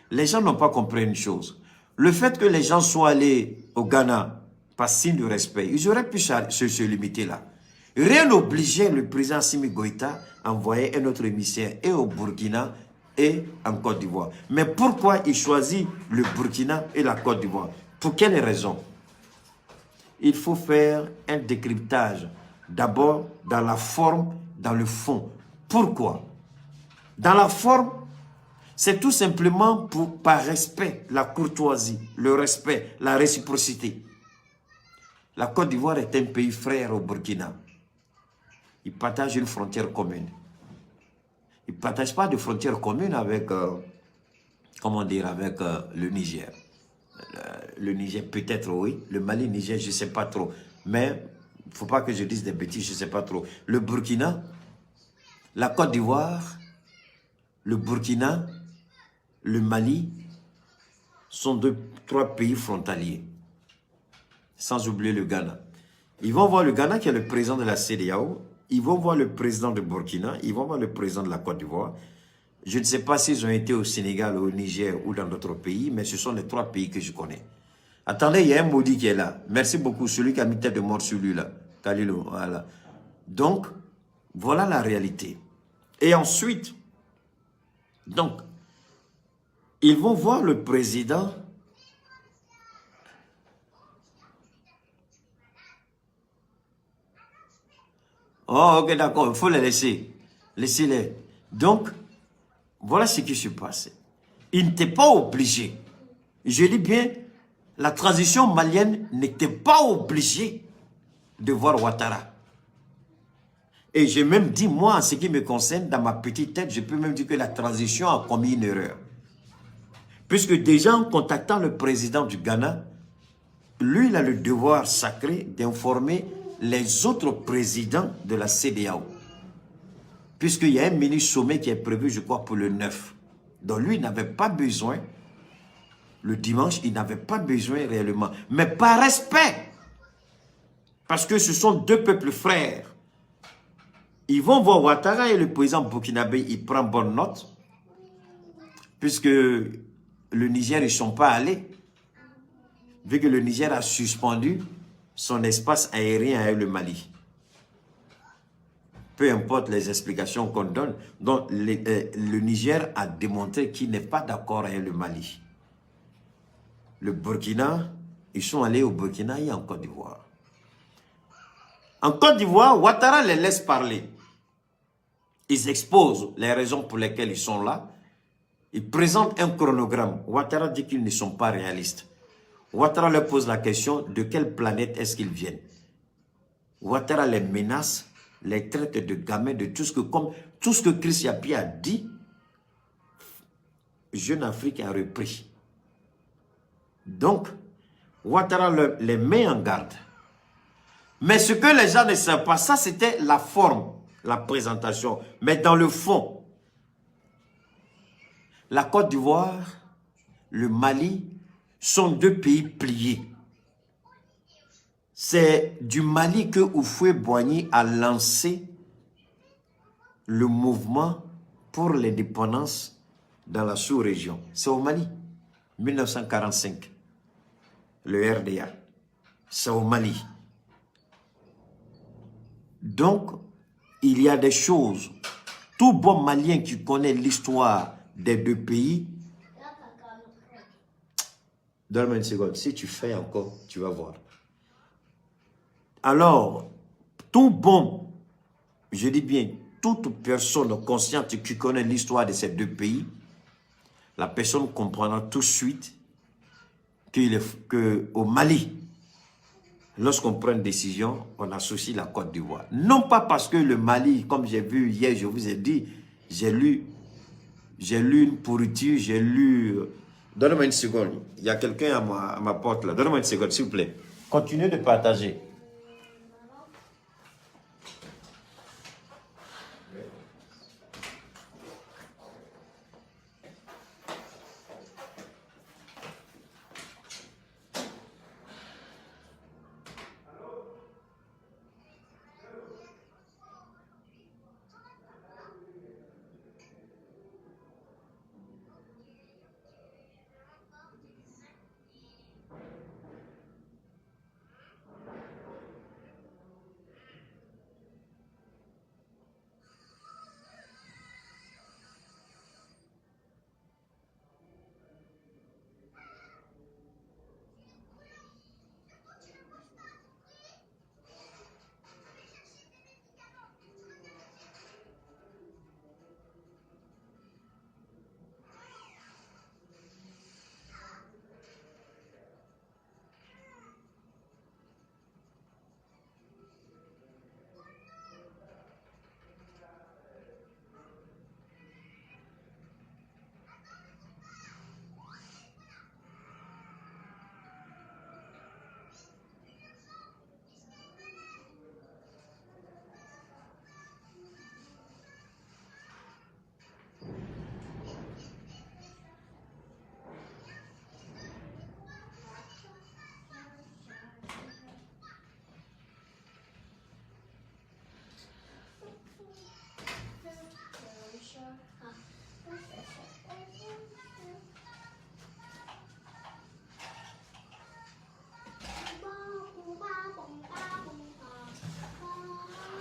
Les gens n'ont pas compris une chose. Le fait que les gens soient allés au Ghana par signe de respect, ils auraient pu se limiter là. Rien n'obligeait le président Assimi Goïta à envoyer un autre émissaire et au Burkina et en Côte d'Ivoire. Mais pourquoi il choisit le Burkina et la Côte d'Ivoire? Pour quelle raison? Il faut faire un décryptage. D'abord, dans la forme, dans le fond. Pourquoi? Dans la forme, c'est tout simplement par respect, la courtoisie, le respect, la réciprocité. La Côte d'Ivoire est un pays frère au Burkina. Ils partagent une frontière commune. Ils ne partagent pas de frontière commune avec, comment dire, avec le Niger. Le Niger peut-être, oui. Le Mali, Niger, je ne sais pas trop. Mais il ne faut pas que je dise des bêtises, je ne sais pas trop. Le Burkina, la Côte d'Ivoire, le Burkina, le Mali sont trois pays frontaliers. Sans oublier le Ghana. Ils vont voir le Ghana qui est le président de la CEDEAO. Ils vont voir le président de Burkina. Ils vont voir le président de la Côte d'Ivoire. Je ne sais pas s'ils ont été au Sénégal, au Niger ou dans d'autres pays, mais ce sont les trois pays que je connais. Attendez, il y a un maudit qui est là. Merci beaucoup, celui qui a mis tête de mort sur lui là. Kalilo, voilà. Donc, voilà la réalité. Et ensuite, donc, ils vont voir le président. Oh, ok, d'accord, il faut les laisser. Laissez-les. Donc, voilà ce qui se passe. Il n'était pas obligé. Je dis bien, la transition malienne n'était pas obligée de voir Ouattara. Et j'ai même dit, moi, en ce qui me concerne, dans ma petite tête, je peux même dire que la transition a commis une erreur. Puisque déjà, en contactant le président du Ghana, lui, il a le devoir sacré d'informer les autres présidents de la CEDEAO. Puisqu'il y a un mini-sommet qui est prévu, je crois, pour le 9. Donc lui, il n'avait pas besoin, le dimanche, il n'avait pas besoin réellement. Mais par respect, parce que ce sont deux peuples frères, ils vont voir Ouattara et le président burkinabé, il prend bonne note, puisque le Niger, ils ne sont pas allés, vu que le Niger a suspendu son espace aérien avec le Mali. Peu importe les explications qu'on donne, donc le Niger a démontré qu'il n'est pas d'accord avec le Mali. Le Burkina, ils sont allés au Burkina et en Côte d'Ivoire. En Côte d'Ivoire, Ouattara les laisse parler. Ils exposent les raisons pour lesquelles ils sont là. Ils présentent un chronogramme. Ouattara dit qu'ils ne sont pas réalistes. Ouattara leur pose la question de quelle planète est-ce qu'ils viennent. Ouattara les menace, les traite de gamins, de tout ce que Chris Yapi a dit. Jeune Afrique a repris. Donc, Ouattara les met en garde. Mais ce que les gens ne savent pas, ça c'était la forme, la présentation. Mais dans le fond, la Côte d'Ivoire, le Mali sont deux pays pliés. C'est du Mali que Houphouët-Boigny a lancé le mouvement pour l'indépendance dans la sous-région. C'est au Mali, 1945. Le RDA, c'est au Mali. Donc, il y a des choses. Tout bon Malien qui connaît l'histoire des deux pays, donne-moi une seconde, si tu fais encore, tu vas voir. Alors, tout bon, je dis bien, toute personne consciente qui connaît l'histoire de ces deux pays, la personne comprendra tout de suite qu'au Mali, lorsqu'on prend une décision, on associe la Côte d'Ivoire. Non pas parce que le Mali, comme j'ai vu hier, je vous ai dit, j'ai lu une pourriture, j'ai lu... Donnez-moi une seconde, il y a quelqu'un à ma porte là. Donnez-moi une seconde, s'il vous plaît. Continuez de partager.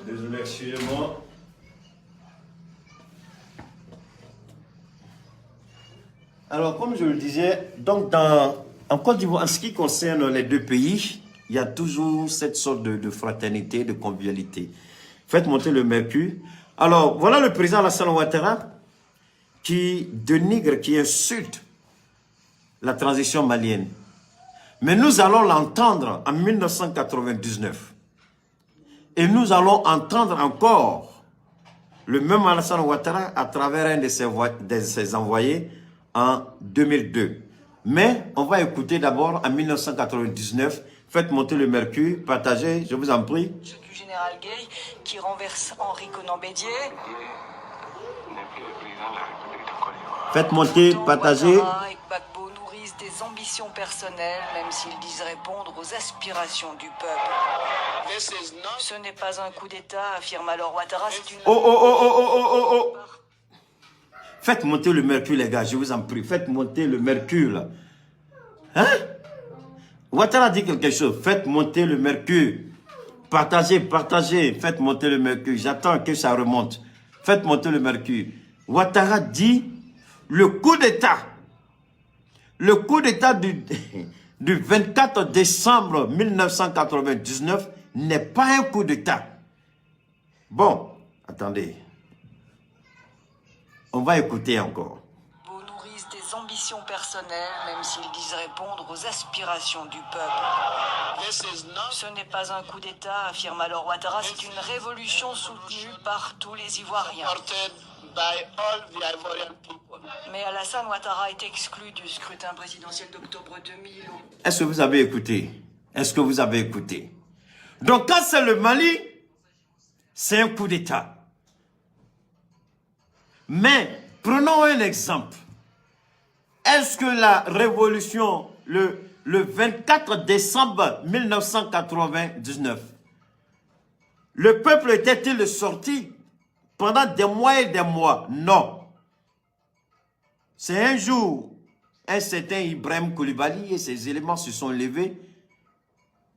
Désolé, excusez-moi. Alors, comme je le disais, donc en Côte d'Ivoire, en ce qui concerne les deux pays, il y a toujours cette sorte de fraternité, de convivialité. Faites monter le mercure. Alors, voilà le président Alassane Ouattara qui dénigre, qui insulte la transition malienne. Mais nous allons l'entendre en 1999. Et nous allons entendre encore le même Alassane Ouattara à travers un de ses envoyés en 2002. Mais on va écouter d'abord en 1999. Faites monter le mercure, partagez, je vous en prie. Du général Gay qui renverse Henri Konan Bédier. Faites monter, partagez. Ouattara et Gbagbo nourrissent des ambitions personnelles, même s'ils disent répondre aux aspirations du peuple. Ce n'est pas un coup d'État, affirme alors Ouattara, c'est une... Oh. Faites monter le mercure, les gars, je vous en prie. Faites monter le mercure, là. Hein? Ouattara dit quelque chose. Faites monter le mercure. Partagez. Faites monter le mercure. J'attends que ça remonte. Faites monter le mercure. Ouattara dit le coup d'État. Le coup d'État du 24 décembre 1999 n'est pas un coup d'État. Bon, attendez. On va écouter encore. Nourrissent des ambitions personnelles, même s'ils disent répondre aux aspirations du peuple. Ce n'est pas un coup d'État, affirme alors Ouattara, c'est une révolution soutenue par tous les Ivoiriens. Mais Alassane Ouattara est exclu du scrutin présidentiel d'octobre 2000. Est-ce que vous avez écouté? Est-ce que vous avez écouté? Donc quand c'est le Mali, c'est un coup d'État. Mais prenons un exemple. Est-ce que la révolution, le 24 décembre 1999, le peuple était-il sorti pendant des mois et des mois? Non. C'est un jour, un certain Ibrahim Koulibaly et ses éléments se sont levés.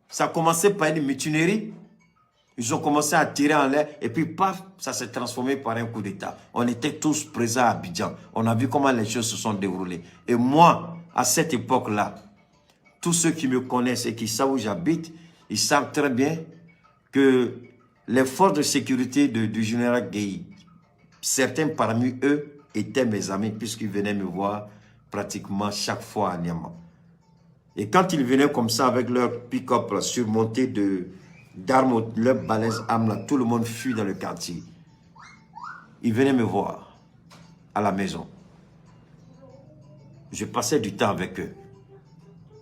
Ça a commencé par une mutinerie. Ils ont commencé à tirer en l'air et puis paf, ça s'est transformé par un coup d'État. On était tous présents à Abidjan. On a vu comment les choses se sont déroulées. Et moi, à cette époque-là, tous ceux qui me connaissent et qui savent où j'habite, ils savent très bien que les forces de sécurité du général Gueye, certains parmi eux étaient mes amis puisqu'ils venaient me voir pratiquement chaque fois à Niamey. Et quand ils venaient comme ça avec leur pick-up surmonté d'armes, leurs balaises armes, là, tout le monde fuit dans le quartier. Ils venaient me voir à la maison. Je passais du temps avec eux.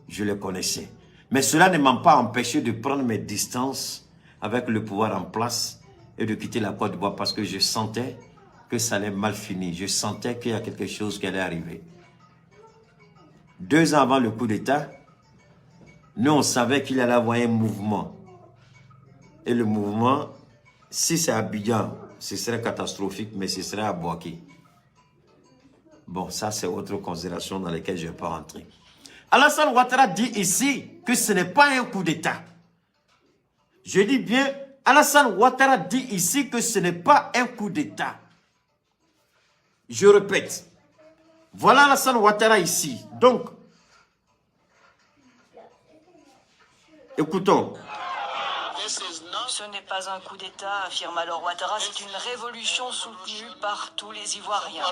Je les connaissais. Mais cela ne m'a pas empêché de prendre mes distances avec le pouvoir en place et de quitter la Côte d'Ivoire parce que je sentais que ça allait mal finir. Je sentais qu'il y a quelque chose qui allait arriver. 2 ans avant le coup d'État, nous on savait qu'il allait avoir un mouvement. Et le mouvement, si c'est à Abidjan, ce serait catastrophique, mais ce serait à Bouaké. Bon, ça c'est autre considération dans laquelle je ne vais pas rentrer. Alassane Ouattara dit ici que ce n'est pas un coup d'État. Je dis bien, Alassane Ouattara dit ici que ce n'est pas un coup d'État. Je répète. Voilà Alassane Ouattara ici. Donc, écoutons. Ce n'est pas un coup d'État, affirme alors Ouattara, c'est une révolution soutenue par tous les Ivoiriens.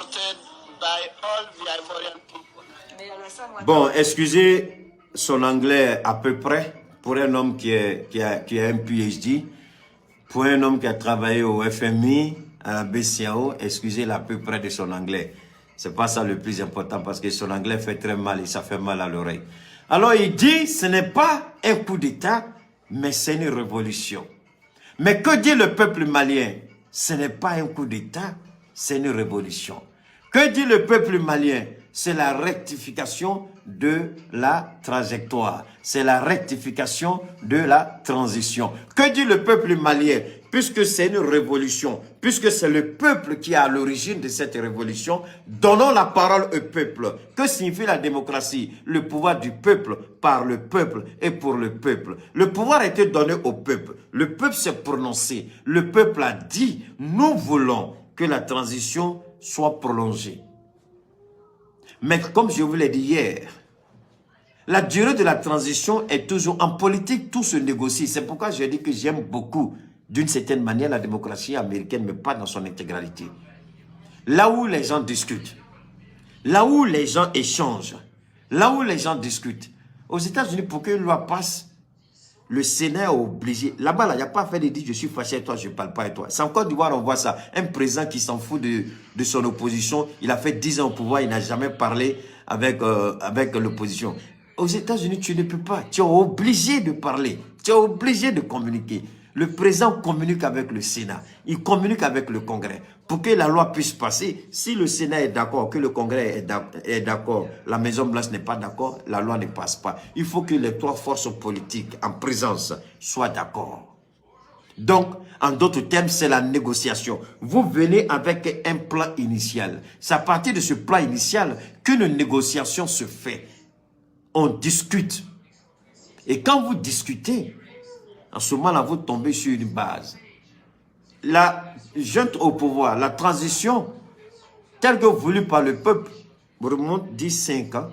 Bon, excusez son anglais à peu près pour un homme qui a un PhD, pour un homme qui a travaillé au FMI, à la BCAO, excusez à peu près de son anglais. C'est pas ça le plus important parce que son anglais fait très mal et ça fait mal à l'oreille. Alors il dit, ce n'est pas un coup d'État, mais c'est une révolution. Mais que dit le peuple malien? Ce n'est pas un coup d'État, c'est une révolution. Que dit le peuple malien? C'est la rectification de la trajectoire. C'est la rectification de la transition. Que dit le peuple malien? Puisque c'est une révolution, puisque c'est le peuple qui est à l'origine de cette révolution, donnons la parole au peuple. Que signifie la démocratie? Le pouvoir du peuple, par le peuple et pour le peuple. Le pouvoir a été donné au peuple. Le peuple s'est prononcé. Le peuple a dit, nous voulons que la transition soit prolongée. Mais comme je vous l'ai dit hier, la durée de la transition est toujours en politique, tout se négocie. C'est pourquoi je dis que j'aime beaucoup d'une certaine manière la démocratie américaine, mais pas dans son intégralité. Là où les gens discutent, là où les gens échangent, là où les gens discutent. Aux États-Unis, pour qu'une loi passe, le Sénat est obligé. Là-bas, il n'y a pas fait de dire je suis fâché avec toi, je ne parle pas avec toi. C'est en Côte d'Ivoire, on voit ça. Un président qui s'en fout de son opposition, il a fait 10 ans au pouvoir, il n'a jamais parlé avec l'opposition. Aux États-Unis, tu ne peux pas. Tu es obligé de parler. Tu es obligé de communiquer. Le président communique avec le Sénat. Il communique avec le Congrès. Pour que la loi puisse passer, si le Sénat est d'accord, que le Congrès est d'accord, la Maison-Blanche n'est pas d'accord, la loi ne passe pas. Il faut que les trois forces politiques en présence soient d'accord. Donc, en d'autres termes, c'est la négociation. Vous venez avec un plan initial. C'est à partir de ce plan initial qu'une négociation se fait. On discute. Et quand vous discutez, en ce moment-là, vous tombez sur une base. La junte au pouvoir, la transition, telle que voulue par le peuple, remonte 10-5 ans.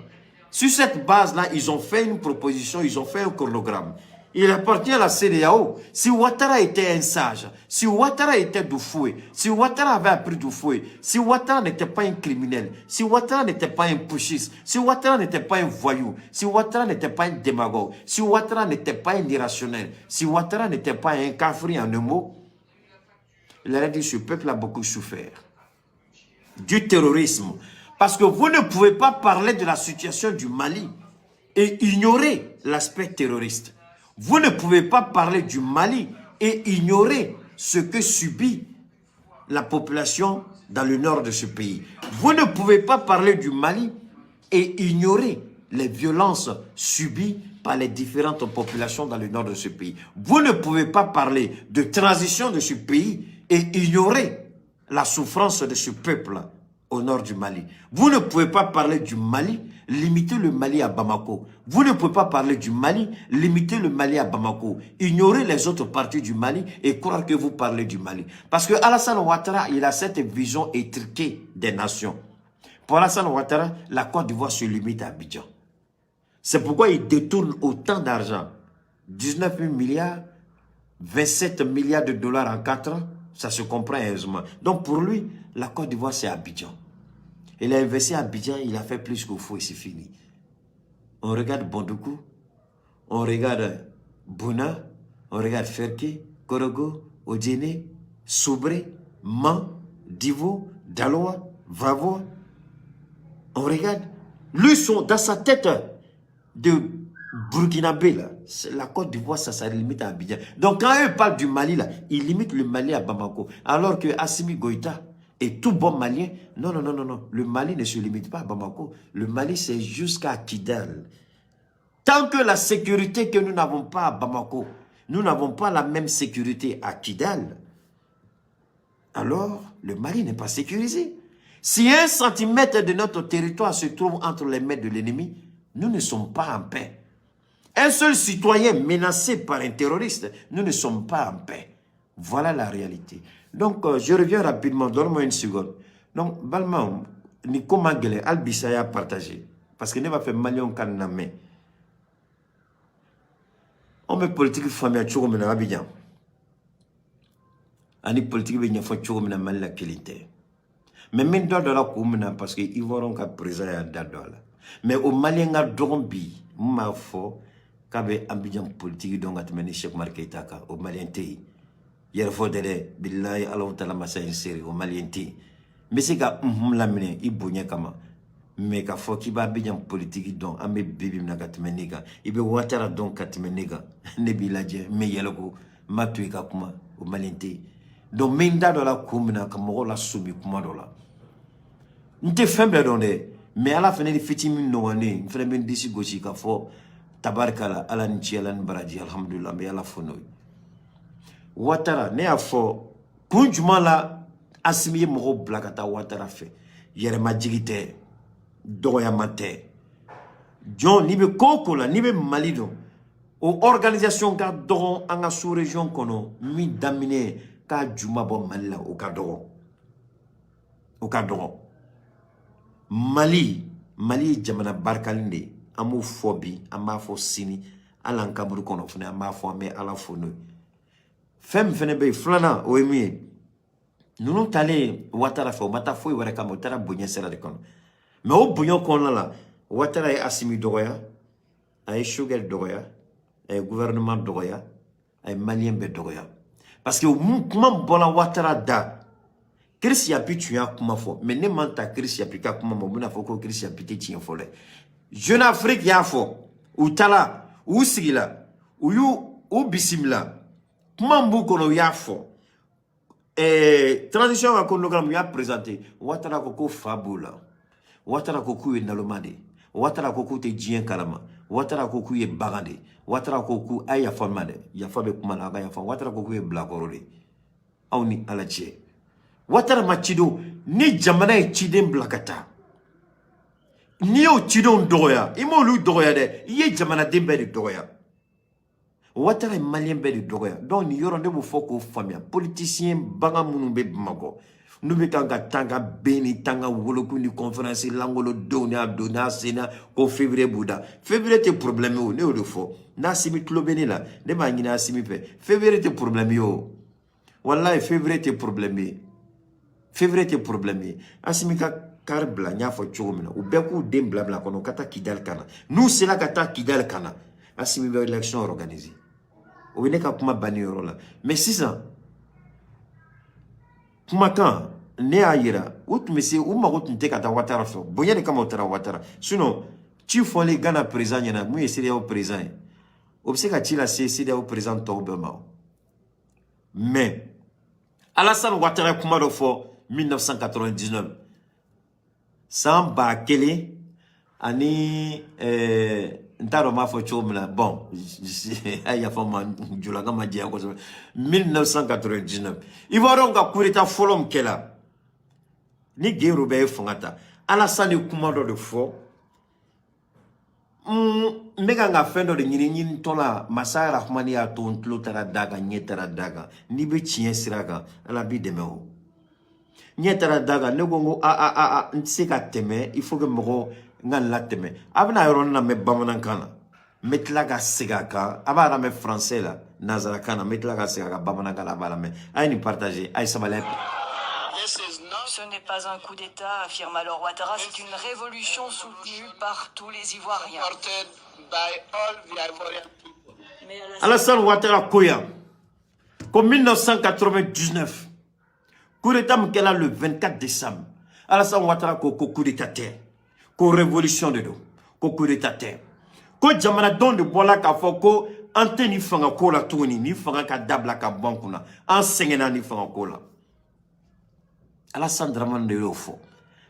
Sur cette base-là, ils ont fait une proposition, ils ont fait un chronogramme. Il appartient à la CEDEAO. Si Ouattara était un sage, si Ouattara était Doufoué, si Ouattara avait appris Doufoué, si Ouattara n'était pas un criminel, si Ouattara n'était pas un pushiste, si Ouattara n'était pas un voyou, si Ouattara n'était pas un démagogue, si Ouattara n'était pas un irrationnel, si Ouattara n'était pas un cafri en un mot, il aurait dit ce peuple a beaucoup souffert. Du terrorisme. Parce que vous ne pouvez pas parler de la situation du Mali et ignorer l'aspect terroriste. Vous ne pouvez pas parler du Mali et ignorer ce que subit la population dans le nord de ce pays. Vous ne pouvez pas parler du Mali et ignorer les violences subies par les différentes populations dans le nord de ce pays. Vous ne pouvez pas parler de transition de ce pays et ignorer la souffrance de ce peuple au nord du Mali. Vous ne pouvez pas parler du Mali, limiter le Mali à Bamako. Vous ne pouvez pas parler du Mali, limiter le Mali à Bamako. Ignorer les autres parties du Mali et croire que vous parlez du Mali. Parce que Alassane Ouattara, il a cette vision étriquée des nations. Pour Alassane Ouattara, la Côte d'Ivoire se limite à Abidjan. C'est pourquoi il détourne autant d'argent. 19 000 milliards, 27 milliards de dollars en 4 ans, ça se comprend aisément. Donc pour lui, la Côte d'Ivoire, c'est Abidjan. Il a investi à Abidjan, il a fait plus qu'au fou et c'est fini. On regarde Bondoukou, on regarde Bouna, on regarde Ferké, Korogo, Odjene, Soubré, Man, Divo, Daloa, Vavoa. On regarde. Lui, dans sa tête de Burkinabé, là, la Côte d'Ivoire, ça limite à Abidjan. Donc quand eux parlent du Mali, là, ils limitent le Mali à Bamako. Alors que Assimi Goïta et tout bon Malien, non. Le Mali ne se limite pas à Bamako. Le Mali, c'est jusqu'à Kidal. Tant que la sécurité que nous n'avons pas à Bamako, nous n'avons pas la même sécurité à Kidal, alors le Mali n'est pas sécurisé. Si 1 centimètre de notre territoire se trouve entre les mains de l'ennemi, nous ne sommes pas en paix. Un seul citoyen menacé par un terroriste, nous ne sommes pas en paix. Voilà la réalité. Donc, je reviens rapidement, donne-moi une seconde. Donc, Balmain, ni comment gueuler, Albissaya partagé. Parce que ne va faire Malion Kaname. On met politique famille à Tchoukoumena Abidjan. Ani politique bien fait Tchoukoumena Mali la qualité. Mais même dans la commune, parce qu'ils vont qu'à présent à Dadola. Mais au Mali, on a dormi, ma foi, qu'avec Abidjan politique, donc à mener Cheikh Markeitaka, au Malien T. Il faut de Billahi Allah Ta'ala Massa inséré au Malien T. Mais c'est qu'à l'amener, il bougne comme mais qu'à faut qu'il va Abidjan politique, donc à mes bébés n'agatmeniga. Il veut Ouattara donc katmeniga. Nebiladje, mais yellow, matuika kuma, au Malien T. Donc, même dans la commune, comme on l'a soumis, comme on l'a. Nous te faisons bien donner, mais à la fin, il fait une noannée, il fait une décision gauche, il faut tabarkala, ala nchi, ala nbaradi, alhamdulillah, mais à la fin, Ouattara, ne a fort, conjoint là, assimilé mon blagata Ouattara fait. Yerema digite, doyamate. John, ni be kokola, ni be malido. Aux organisations gardons en sous-région kono, mi damine, ka juma bon malila, au cadre. Au cadre. Mali jamana barkalinde, amophobie, amafo sini, alan kaburu kono fune, amafo me ala fono. fem fene be flana o emi nous allé Ouattara fo mata fo wara kam Ouattara bonye sera de kon mais au bonyo kon la Ouattara est Assimi Dogoya ay Choguel Dogoya ay gouvernement Dogoya ay malien be Dogoya parce que comment bona Ouattara da Christian Pitu ya kuma fo mais ne manta Christian Pika kuma mo na fo ko Christian Piti tien fo le jeune Afrique ya fo ou tala ou sigila ou yu ou bisimla kuma mbu kono ya fo transition à chronogramme ya présenté Ouattara ko fabula Ouattara ko ku nalomade Ouattara ko te jien kalama Ouattara ko ku bagande Ouattara ko ku aya formade ya fabe kuma na ya fa Ouattara ko ku blakorole awni alache Ouattara machido ni jamana e chiden blakata ni o chidon doya imo lu doya de ye jamana dembe de doya Ouattara malien be de doya donc ni yoro ndebo foko famia politicien banga munumbe bamako nube kanga tanga beni tanga woloku ni conférence langolo dona dona sena ko février bouda février te problème o ne o de fo na simi klobeni la de ma ngina simi pe février te problème yo wallahi février te problème février te problème asimi ka kar bla nya fo chomina u be ku dem bla bla kono kata kidal kana nous c'est là kata kidal kana asimi be élection organisée ou ne ka kuma bani yoro la mais si ça kuma kan ne ayira ou tu me sais ou ma route n'était kata Ouattara so bonya de kama Ouattara sinon tu font les gars na présent yana mu essayer au présent obseka ti la c'est au présent Obama mais Alassane Ouattara kuma do fo 1999 sans bakele ani ntaro ma fo chomla bon aya fo man julaga ma dia ko 1999 ivoron ga kurita folom kela ni gero be fongata Alassane kuma do de fo mega nga fendo de nyini tola masara rahmani ya ton tlotara daga nyetara daga ni be chien siraga ala bi demeo nyetara daga ne gongo nsika teme il faut que mo ngan la teme abna yoron na me bamanan kana metla ga sigaka abara me français la nazara kana metla ga sigaka bamanan kana bala me ay ni partager ay samale. Ce n'est pas un coup d'État, affirme alors Ouattara, c'est une révolution soutenue par tous les Ivoiriens. Alassane Ouattara Koya, comme 1999, coup d'État Mkela le 24 décembre, Alassane Ouattara ko coup d'État terre, ko révolution de dos, ko coup d'État terre, ko jamana don de bola ka foko ante ni fanga kola toni ni fanga ka dabla ka bankuna, enseignant ni fanga kola. Alassane Draman de l'Ofo.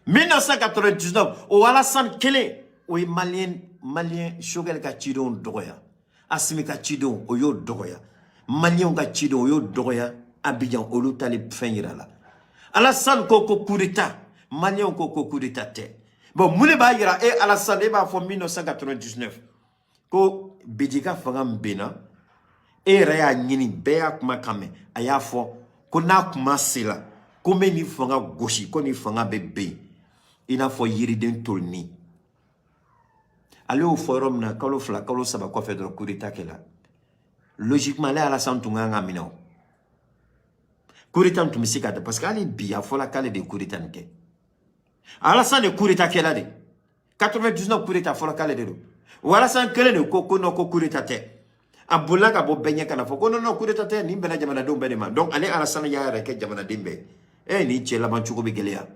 1999, au Alassane Kele, au Malien, Choguel Kachidon Doya, Assimi Kachidon, Oyo Doya, Malien Kachidon, Oyo Doya, Abidjan, Olutali Fenyirala. Alassane Koko Kourita, Malien Koko Kourita Te. Bon, Mouleba Ira et Alassane Eba en 1999. Ko Bidjika Fangam Bena, et Rea Nini, Bea Kumakame, Ayafo, Kona Kumasila. Comme ni fanga gauche, comme ni fanga bébé, il n'a pas yiriden tourni. Allez au forum na kalo fla kalo saba quoi faire de coup d'état là. Logiquement là Alassane Tunga ngamino. Coup d'état tu me sais parce qu'elle est bien, faut la caler des coup d'état n'ké. Alassane coup d'état là de. 99 coup d'état faut la caler de. Ou Alassane kele ne koko no coup d'état te. Aboula ka bo benya kana fo non non coup d'état te ni bena jamana do benema. Donc allez Alassane ya reke jamana dimbe. Ni che la manchuko be gelea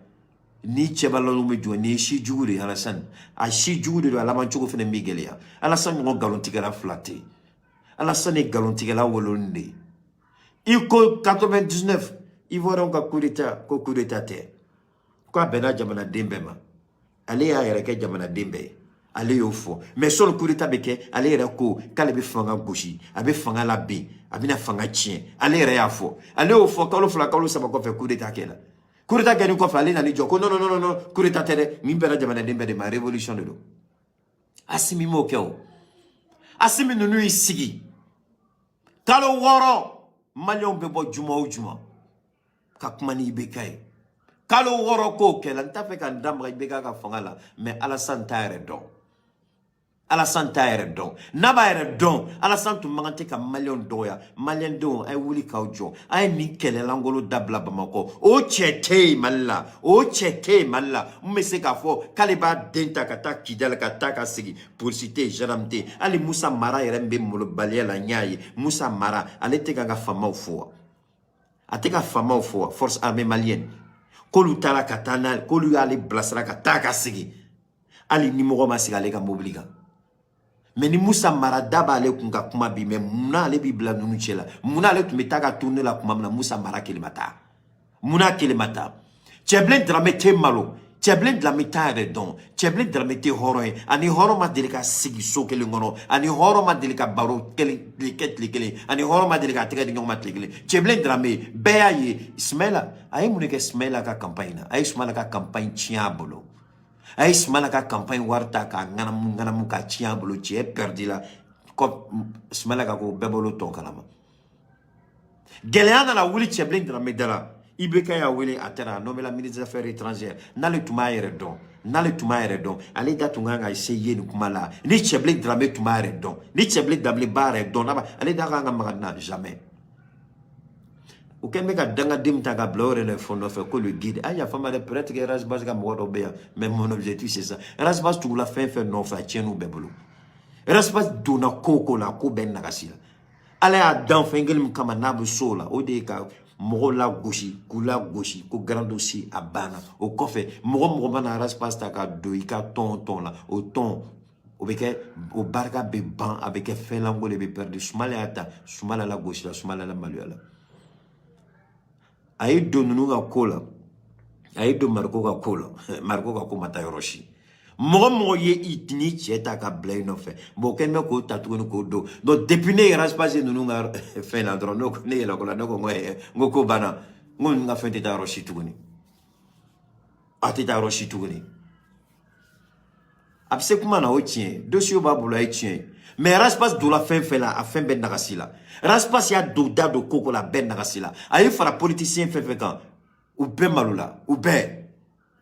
ni che balalo me jo ni shi juguri Alassane a shi juguri la manchuko fene mi gelea Alassane ngo galontika la flatte Alassane galontika la wolonde iko 99 ivoron ka coup d'état te quoi bena jamana dembe ma ale ya reke jamana dembe ale yo fo mais sur le coup d'état beke ale era ko kale be fanga gauche abe fanga la be abina fanga chien ale era ya fo ale o fo kalo fla kalo saba ko fe coup d'état kela coup d'état gani ko fa ale na ni joko non coup d'état tere mi bera jamana dembe de ma révolution de do asimi mo keo asimi nunu isigi kalo woro malion be bo juma o juma kakmani be kay kalo woro ko kela nta fe kan dam ga be ga fanga la mais Alassane Tare do Alassane t'a yɛrɛ dɔn n'a b'a yɛrɛ dɔn Alassane tun man kan tɛ ka maliyɛnw dɔgɔya maliyɛndenw a ye wuli k'aw jɔ a ye nin kɛlɛlankolon dabila Bamakɔ o cɛ tɛ yen Mali la o cɛ tɛ yen Mali la mun bɛ se k'a fɔ k'ale b'a den ta ka taa Kidali ka taa ka segin polisi tɛ yen gendarme tɛ yen hali Musa Mara yɛrɛ min bɛ malobaliya la n y'a ye Musa Mara ale tɛ ka famaw fɔ wa a tɛ ka famaw fɔ wa force armée malienne k'olu taara ka taa n'a k'olu y'ale bilasira ka taa ka segin hali nimɔgɔ ma sigi ale ka mobili kan. Mais ni Musa Mara daba ale kun ka kuma bi mais muna ale bi bila nunu cɛ la muna ale tun bɛ taa ka tourner la kuma min na Musa Mara kelemata muna kelemata Cɛbilen Dramé tɛ malo Cɛbilen Dramé t'a yɛrɛ dɔn Cɛbilen Dramé tɛ hɔrɔn ye ani hɔrɔn ma deli ka sigi so kelen kɔnɔ ani hɔrɔn ma deli ka baro kelen kɛ tile kelen ani hɔrɔn ma deli ka tɛgɛ di ɲɔgɔn ma tile kelen Cɛbilen Dramé bɛɛ y'a ye Ismaïla a ye mun de kɛ Ismaïla ka campagne na a ye Ismaïla ka campagne tiɲɛ a bolo a ye Ismaïla ka campagne wari ta ka ŋanamu ka tiɲɛ a bolo cɛ perdu la Ismaïla ka ko bɛɛ bolo tɔn kalama gɛlɛya nana wuli Cɛbilen Dramé da la IBK y'a wele a taara a nommé ministre des affaires étrangères n'ale tun b'a yɛrɛ dɔn ale da tun kan ka essayer nin kuma la ni Cɛbilen Dramé tun b'a yɛrɛ dɔn ni Cɛbilen Dramé b'a yɛrɛ dɔn ale da kan ka maga nin na jamais o kɛlen bɛ ka dangaden ta ka bila o yɛrɛ de fɔ nɔfɛ ko le guide a yafa n ma dɛ peut-être que Erasmus ka mɔgɔ dɔ bɛ yan mais mon objectif c'est ça Erasmus tugula fɛn fɛn nɔfɛ a tiɲɛniw bɛɛ bolo Erasmus donna ko o ko la ko bɛɛ nagasi la ala y'a dan fɛn kelen min kama n'a bɛ so o la o de ye ka mɔgɔw lagosi k'u lagosi ko grand dossier a banna o kɔfɛ mɔgɔ mana Erasmus ta ka don i ka tɔn la o tɔn o bɛ kɛ o barika bɛ ban a bɛ kɛ fɛn lanko de bɛ perdre Sumala y'a ta Sumala lagosi la Sumala lamaloya la a ye don ninnu ka ko la a ye don Mariko ka ko la Mariko ka ko ma taa yɔrɔ si mɔgɔ ye i ni cɛ ta ka bila i nɔfɛ bon o kɛlen bɛ k'o ta tuguni k'o don donc depuis ne ye Erasmus ninnu ka fɛn na dɔrɔn ne yɛlɛ ko la ne ko n ko ko banna n ko ninnu ka fɛn tɛ taa yɔrɔ si tuguni a tɛ taa yɔrɔ si tuguni a bɛ se kuma na o tiɲɛ dossier b'a bolo a ye tiɲɛ mais Erasmus donna fɛn fɛn la a fɛn bɛɛ nagasi la Erasmus y'a don da don ko la a bɛɛ nagasi la a ye fara politicien fɛn fɛn kan u bɛɛ malo la u bɛɛ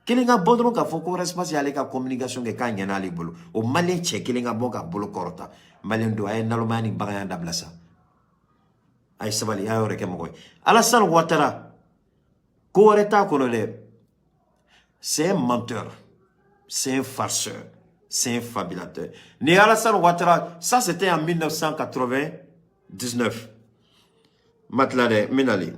kelen ka bɔ dɔrɔn k'a fɔ ko Erasmus y'ale ka communication kɛ k'a ɲɛna ale bolo o malien cɛ kelen ka bɔ k'a bolo kɔrɔta malien don a ye nalomaya ni baganya dabila sa a ye sabali a y'o yɛrɛ kɛ mɔgɔ ye Alassane Ouattara ko wɛrɛ t'a kɔnɔ dɛ c'est un menteur c'est un farceur c'est un fabulateur. Né Alassane Ouattara, ça c'était en 1999. Matlade, Minali.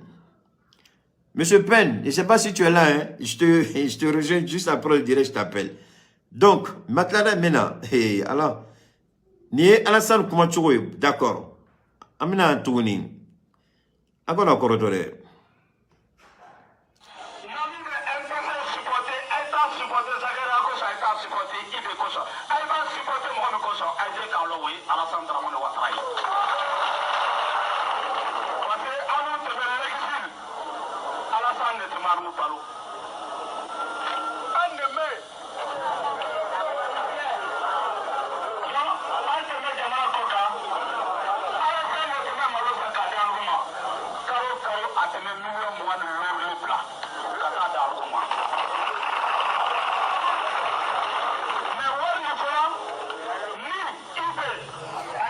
Monsieur Pen, je ne sais pas si tu es là, hein? Je te rejoins juste après le direct, je t'appelle. Donc, Matlade, Mena, hey, alors, Né Alassane Koumachoui, d'accord. Amina Antouni. Encore un corridor.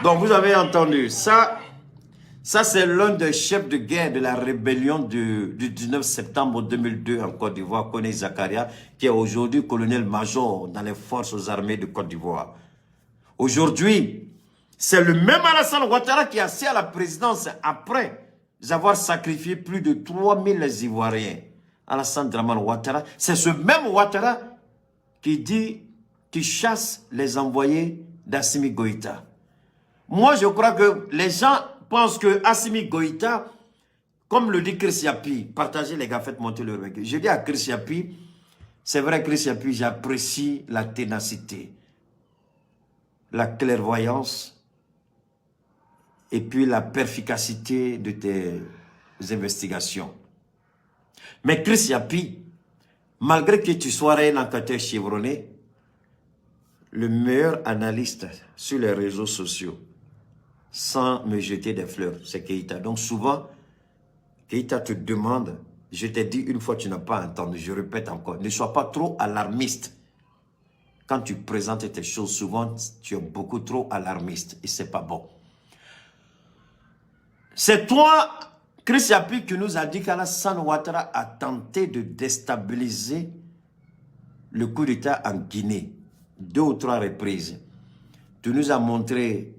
Donc vous avez entendu, ça c'est l'un des chefs de guerre de la rébellion du 19 septembre 2002 en Côte d'Ivoire, Koné Zakaria, qui est aujourd'hui colonel-major dans les forces armées de Côte d'Ivoire. Aujourd'hui, c'est le même Alassane Ouattara qui a assis à la présidence après avoir sacrifié plus de 3000 Ivoiriens. Alassane Dramane Ouattara, c'est ce même Ouattara qui dit, qui chasse les envoyés d'Assimi Goïta. Moi, je crois que les gens pensent que Assimi Goïta, comme le dit Chris Yapi, partagez les gars, faites monter le reggae. Je dis à Chris Yapi, c'est vrai Chris Yapi, j'apprécie la ténacité, la clairvoyance et puis la perspicacité de tes investigations. Mais Chris Yapi, malgré que tu sois un enquêteur chevronné, le meilleur analyste sur les réseaux sociaux, sans me jeter des fleurs, c'est Keïta. Donc souvent, Keïta te demande, je t'ai dit une fois, tu n'as pas entendu, je répète encore, ne sois pas trop alarmiste. quand tu présentes tes choses, souvent, tu es beaucoup trop alarmiste et c'est pas bon. C'est toi, Chris Yapi, qui nous a dit qu'Alassane Ouattara a tenté de déstabiliser le coup d'État en Guinée, 2 ou 3 reprises. Tu nous as montré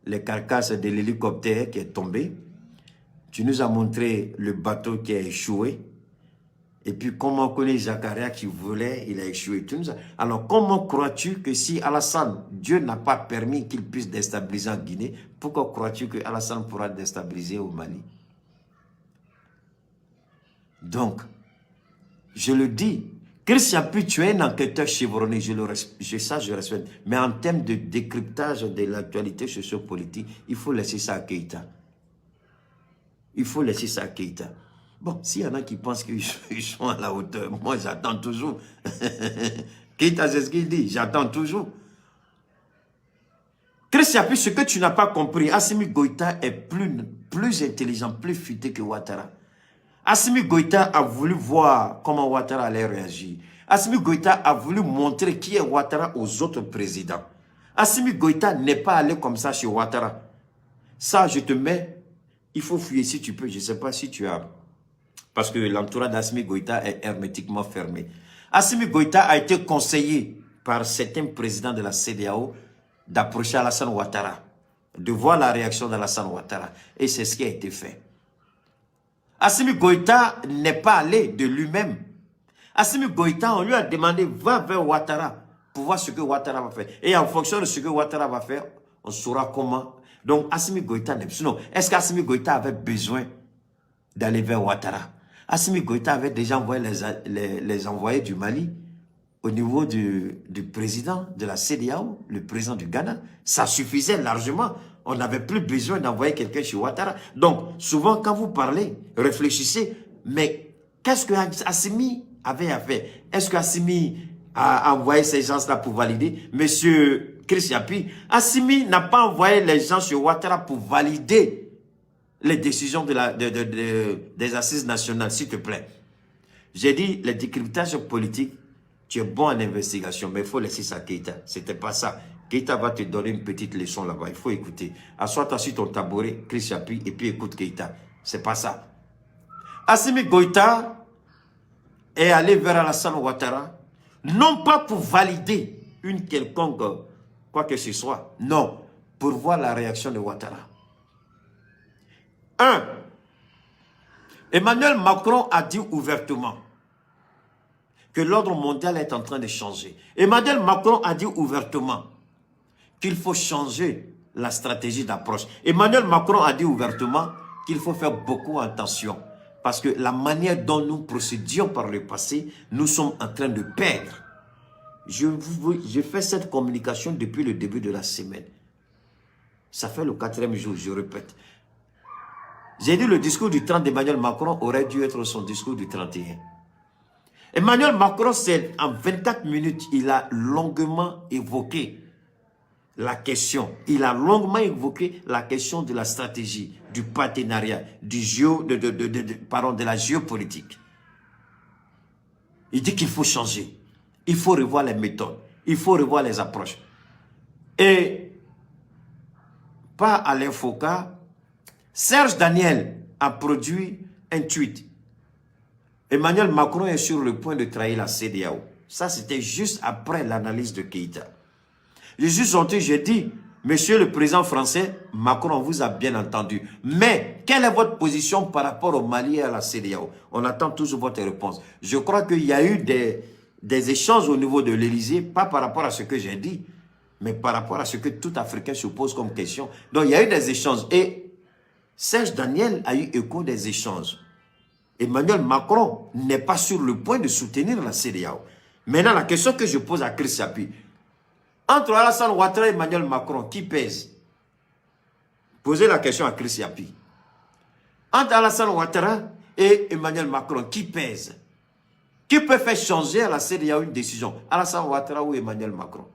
les carcasses de l'hélicoptère qui est tombé. Tu nous as montré le bateau qui a échoué. Et puis, comment on connaît Zakaria qui voulait, il a échoué. Alors, comment crois-tu que si Alassane, Dieu n'a pas permis qu'il puisse déstabiliser en Guinée, pourquoi crois-tu que Alassane pourra déstabiliser au Mali? Donc, je le dis, Chris Yapi, tu es un enquêteur chevronné, je respecte. Mais en termes de décryptage de l'actualité sociopolitique, il faut laisser ça à Keïta. Il faut laisser ça à Keïta. Bon, s'il y en a qui pensent qu'ils sont à la hauteur, moi j'attends toujours. Keïta, c'est ce qu'il dit, j'attends toujours. Chris Yapi, ce que tu n'as pas compris, Assimi Goïta est plus intelligent, plus futé que Ouattara. Assimi Goïta a voulu voir comment Ouattara allait réagir. Assimi Goïta a voulu montrer qui est Ouattara aux autres présidents. Assimi Goïta n'est pas allé comme ça chez Ouattara. Ça, je te mets, il faut fouiller si tu peux, je ne sais pas si tu as... Parce que l'entourage d'Assimi Goïta est hermétiquement fermé. Assimi Goïta a été conseillé par certains présidents de la CEDEAO d'approcher Alassane Ouattara, de voir la réaction d'Alassane Ouattara. Et c'est ce qui a été fait. Assimi Goïta n'est pas allé de lui-même. Assimi Goïta, on lui a demandé, va vers Ouattara pour voir ce que Ouattara va faire. Et en fonction de ce que Ouattara va faire, on saura comment. Donc, Assimi Goïta n'est pas... Sinon, est-ce qu'Assimi Goïta avait besoin d'aller vers Ouattara? Assimi Goïta avait déjà envoyé les envoyés du Mali au niveau du président de la CEDEAO, le président du Ghana. Ça suffisait largement. On n'avait plus besoin d'envoyer quelqu'un chez Ouattara. Donc, souvent, quand vous parlez, réfléchissez. Mais qu'est-ce que Assimi avait à faire? Est-ce qu'Assimi a envoyé ces gens-là pour valider? Monsieur Chris Yapi, Assimi n'a pas envoyé les gens chez Ouattara pour valider les décisions des assises nationales, s'il te plaît. J'ai dit, les décryptages politiques, tu es bon en investigation, mais il faut laisser ça à Keïta. C'était pas ça. Keïta va te donner une petite leçon là-bas. Il faut écouter. Assois-toi sur ton tabouret, Chris Yapi, et puis écoute Keïta. C'est pas ça. Assimi Goïta est allé vers Alassane Ouattara, non pas pour valider une quelconque, quoi que ce soit. Non, pour voir la réaction de Ouattara. 1. Emmanuel Macron a dit ouvertement que l'ordre mondial est en train de changer. Emmanuel Macron a dit ouvertement qu'il faut changer la stratégie d'approche. Emmanuel Macron a dit ouvertement qu'il faut faire beaucoup attention parce que la manière dont nous procédions par le passé, nous sommes en train de perdre. Je fais cette communication depuis le début de la semaine. Ça fait le 4e jour, je répète. J'ai dit le discours du 30 d'Emmanuel Macron aurait dû être son discours du 31. Emmanuel Macron, en 24 minutes, il a longuement évoqué la question. Il a longuement évoqué la question de la stratégie, du partenariat, de la géopolitique. Il dit qu'il faut changer. Il faut revoir les méthodes. Il faut revoir les approches. Et, pas à l'infoca, Serge Daniel a produit un tweet. Emmanuel Macron est sur le point de trahir la CEDEAO. Ça, c'était juste après l'analyse de Keïta. Je suis sorti, j'ai dit, monsieur le président français, Macron vous a bien entendu. Mais, quelle est votre position par rapport au Mali et à la CEDEAO? On attend toujours votre réponse. Je crois qu'il y a eu des échanges au niveau de l'Élysée, pas par rapport à ce que j'ai dit, mais par rapport à ce que tout Africain se pose comme question. Donc, il y a eu des échanges. Et Serge Daniel a eu écho des échanges. Emmanuel Macron n'est pas sur le point de soutenir la CEDEAO. Maintenant, la question que je pose à Chris Yapi, entre Alassane Ouattara et Emmanuel Macron, qui pèse? Posez la question à Chris Yapi. Entre Alassane Ouattara et Emmanuel Macron, qui pèse? Qui peut faire changer à la CEDEAO une décision? Alassane Ouattara ou Emmanuel Macron?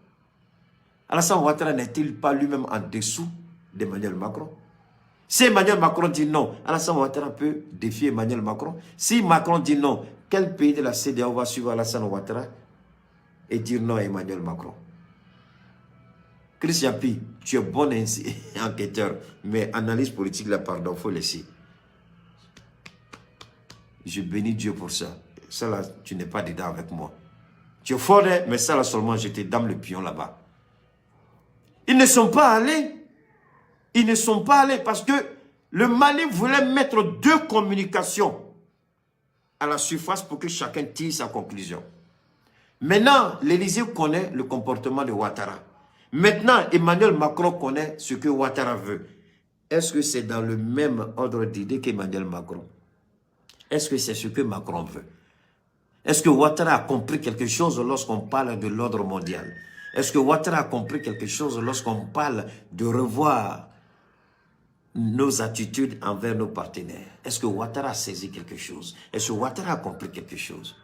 Alassane Ouattara n'est-il pas lui-même en dessous d'Emmanuel Macron? Si Emmanuel Macron dit non, Alassane Ouattara peut défier Emmanuel Macron. Si Macron dit non, quel pays de la CEDEAO va suivre Alassane Ouattara? et dire non à Emmanuel Macron. Chris Yapi, tu es bon enquêteur, mais analyse politique, là, pardon, il faut laisser. Je bénis Dieu pour ça. Ça, là, tu n'es pas dedans avec moi. Tu es fort, hein, mais ça, là, seulement, je te dame le pion là-bas. Ils ne sont pas allés. Ils ne sont pas allés parce que le Mali voulait mettre 2 communications à la surface pour que chacun tire sa conclusion. Maintenant, l'Élysée connaît le comportement de Ouattara. Maintenant, Emmanuel Macron connaît ce que Ouattara veut. Est-ce que c'est dans le même ordre d'idée qu'Emmanuel Macron? Est-ce que c'est ce que Macron veut? Est-ce que Ouattara a compris quelque chose lorsqu'on parle de l'ordre mondial? Est-ce que Ouattara a compris quelque chose lorsqu'on parle de revoir nos attitudes envers nos partenaires? Est-ce que Ouattara a saisi quelque chose? Est-ce que Ouattara a compris quelque chose?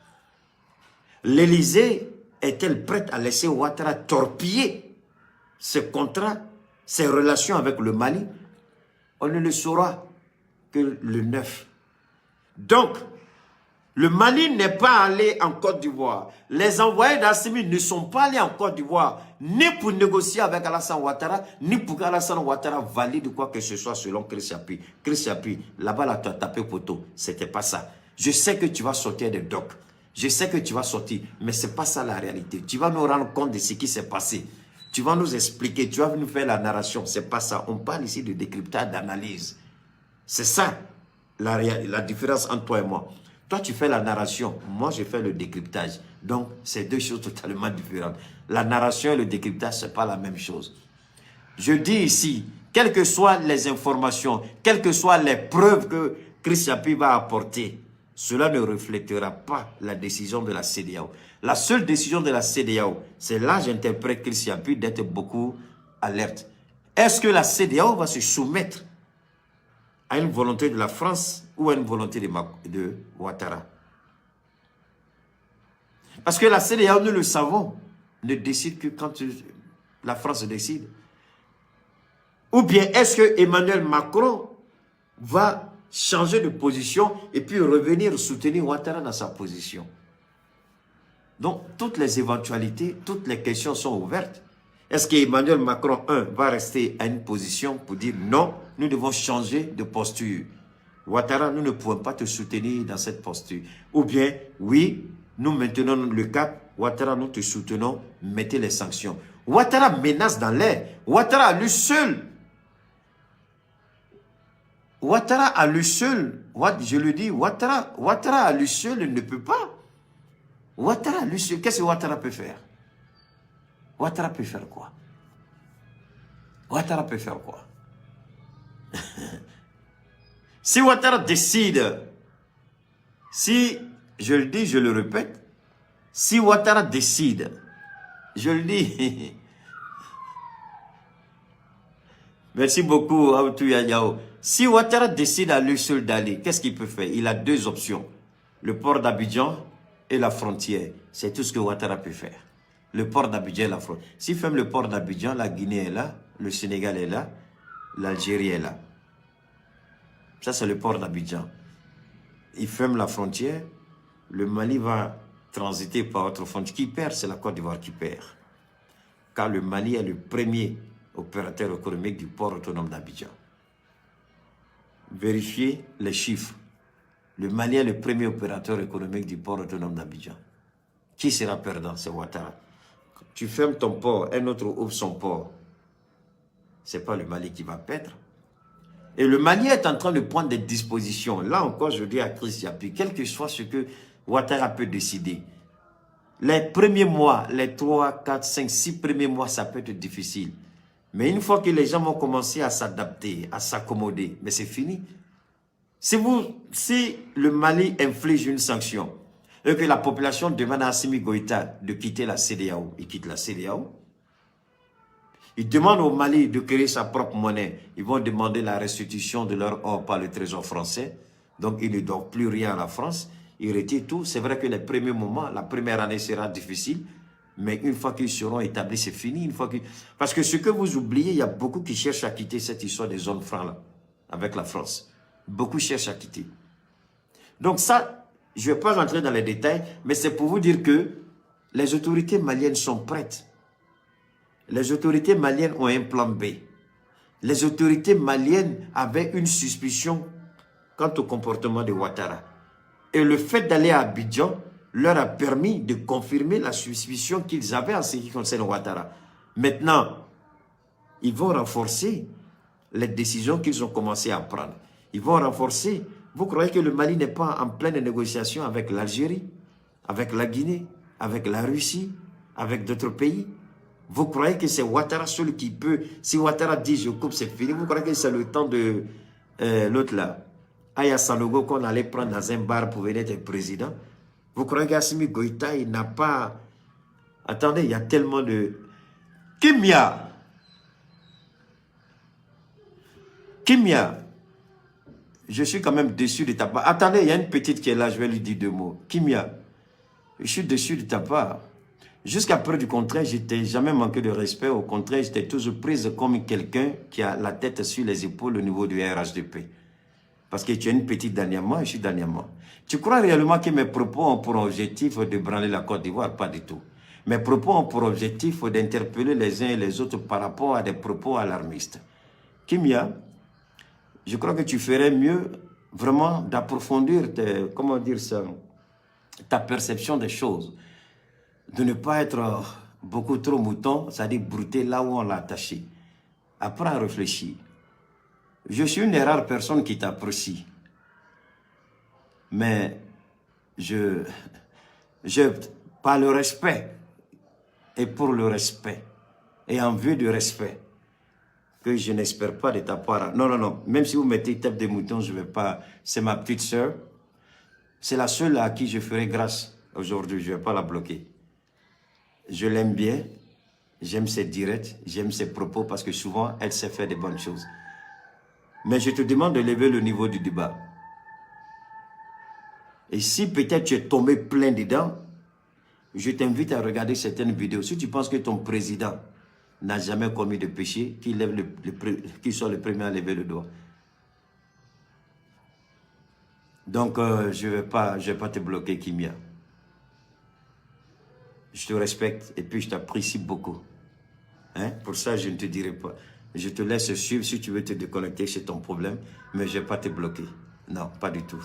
L'Élysée est-elle prête à laisser Ouattara torpiller ses contrats, ses relations avec le Mali? On ne le saura que le 9. Donc, le Mali n'est pas allé en Côte d'Ivoire. Les envoyés d'Assimi ne sont pas allés en Côte d'Ivoire, ni pour négocier avec Alassane Ouattara, ni pour qu'Alassane Ouattara valide quoi que ce soit selon Chris Yapi. Chris Yapi, là-bas, là, tu as tapé poteau. C'était pas ça. Je sais que tu vas sortir des docs. Je sais que tu vas sortir, mais c'est pas ça la réalité. Tu vas nous rendre compte de ce qui s'est passé. Tu vas nous expliquer, tu vas nous faire la narration. C'est pas ça. On parle ici de décryptage, d'analyse. C'est ça la différence entre toi et moi. Toi, tu fais la narration. Moi, je fais le décryptage. Donc, c'est 2 choses totalement différentes. La narration et le décryptage, ce n'est pas la même chose. Je dis ici, quelles que soient les informations, quelles que soient les preuves que Chris Yapi va apporter, cela ne reflètera pas la décision de la CEDEAO. La seule décision de la CEDEAO, c'est là, j'interprète Chris Yapi d'être beaucoup alerte. Est-ce que la CEDEAO va se soumettre à une volonté de la France ou à une volonté de Ouattara? Parce que la CEDEAO, nous le savons, ne décide que quand la France décide. Ou bien est-ce que Emmanuel Macron va changer de position et puis revenir soutenir Ouattara dans sa position? Donc, toutes les éventualités, toutes les questions sont ouvertes. Est-ce qu'Emmanuel Macron, va rester à une position pour dire non, nous devons changer de posture? Ouattara, nous ne pouvons pas te soutenir dans cette posture. Ou bien, oui, nous maintenons le cap. Ouattara, nous te soutenons, mettez les sanctions. Ouattara menace dans l'air. Ouattara à lui seul. Ouattara à lui seul. Je le dis, Ouattara à lui seul, il ne peut pas. Ouattara à lui seul, qu'est-ce que Ouattara peut faire? Ouattara peut faire quoi? Ouattara peut faire quoi? Si Ouattara décide, si, je le dis, je le répète, si Ouattara décide, je le dis, merci beaucoup, Aoutou Yanyao. Si Ouattara décide à lui seul d'aller, qu'est-ce qu'il peut faire? Il a 2 options, le port d'Abidjan et la frontière. C'est tout ce que Ouattara peut faire. Le port d'Abidjan et la frontière. S'il ferme le port d'Abidjan, la Guinée est là, le Sénégal est là, l'Algérie est là. Ça, c'est le port d'Abidjan. Il ferme la frontière, le Mali va transiter par autre frontière. Qui perd? C'est la Côte d'Ivoire qui perd. Car le Mali est le premier opérateur économique du port autonome d'Abidjan. Vérifiez les chiffres. Le Mali est le premier opérateur économique du port autonome d'Abidjan. Qui sera perdant? C'est Ouattara. Tu fermes ton port, un autre ouvre son port. Ce n'est pas le Mali qui va perdre. Et le Mali est en train de prendre des dispositions. Là encore, je dis à Chris Yapi, quel que soit ce que Ouattara peut décider, les premiers mois, les 3, 4, 5, 6 premiers mois, ça peut être difficile. Mais une fois que les gens vont commencer à s'adapter, à s'accommoder, mais c'est fini. Si le Mali inflige une sanction et que la population demande à Assimi Goïta de quitter la CEDEAO, il quitte la CEDEAO. Ils demandent au Mali de créer sa propre monnaie. Ils vont demander la restitution de leur or par le trésor français. Donc, ils ne doivent plus rien à la France. Ils retirent tout. C'est vrai que les premiers moments, la première année sera difficile. Mais une fois qu'ils seront établis, c'est fini. Parce que ce que vous oubliez, il y a beaucoup qui cherchent à quitter cette histoire des zones francs là, avec la France. Beaucoup cherchent à quitter. Donc ça, je ne vais pas rentrer dans les détails, mais c'est pour vous dire que Les autorités maliennes sont prêtes. Les autorités maliennes ont un plan B. Les autorités maliennes avaient une suspicion quant au comportement de Ouattara. Et le fait d'aller à Abidjan leur a permis de confirmer la suspicion qu'ils avaient en ce qui concerne Ouattara. Maintenant, ils vont renforcer les décisions qu'ils ont commencé à prendre. Ils vont renforcer. Vous croyez que le Mali n'est pas en pleine négociation avec l'Algérie, avec la Guinée, avec la Russie, avec d'autres pays? Vous croyez que c'est Ouattara seul qui peut... Si Ouattara dit je coupe, c'est fini. Vous croyez que c'est le temps de l'autre là, Aya Sanogo, qu'on allait prendre dans un bar pour venir être président? Vous croyez qu'Assimi Goïta, il n'a pas... Attendez, il y a tellement de... Kimia, je suis quand même déçu de ta part. Attendez, il y a une petite qui est là, je vais lui dire 2 mots. Kimia, je suis déçu de ta part. Jusqu'à preuve du contraire, je n'étais jamais manqué de respect. Au contraire, j'étais toujours prise comme quelqu'un qui a la tête sur les épaules au niveau du RHDP. Parce que tu es une petite dernièrement, je suis dernièrement. Tu crois réellement que mes propos ont pour objectif de branler la Côte d'Ivoire? Pas du tout. Mes propos ont pour objectif d'interpeller les uns et les autres par rapport à des propos alarmistes. Kimia, je crois que tu ferais mieux vraiment d'approfondir, comment dire ça, ta perception des choses. De ne pas être beaucoup trop mouton, c'est-à-dire brouter là où on l'a attaché. Apprends à réfléchir. Je suis une des rares personnes qui t'apprécie. Mais par le respect et pour le respect et en vue du respect que je n'espère pas de ta part. Non, non, non. Même si vous mettez tête de mouton, je ne vais pas. C'est ma petite sœur. C'est la seule à qui je ferai grâce aujourd'hui. Je ne vais pas la bloquer. Je l'aime bien. J'aime ses directs. J'aime ses propos parce que souvent, elle sait faire des bonnes choses. Mais je te demande de lever le niveau du débat. Et si peut-être tu es tombé plein dedans, je t'invite à regarder certaines vidéos. Si tu penses que ton président n'a jamais commis de péché, qu'il soit le premier à lever le doigt. Donc, je ne vais pas te bloquer, Kimia. Je te respecte et puis je t'apprécie beaucoup. Hein? Pour ça, je ne te dirai pas. Je te laisse suivre. Si tu veux te déconnecter, c'est ton problème. Mais je ne vais pas te bloquer. Non, pas du tout.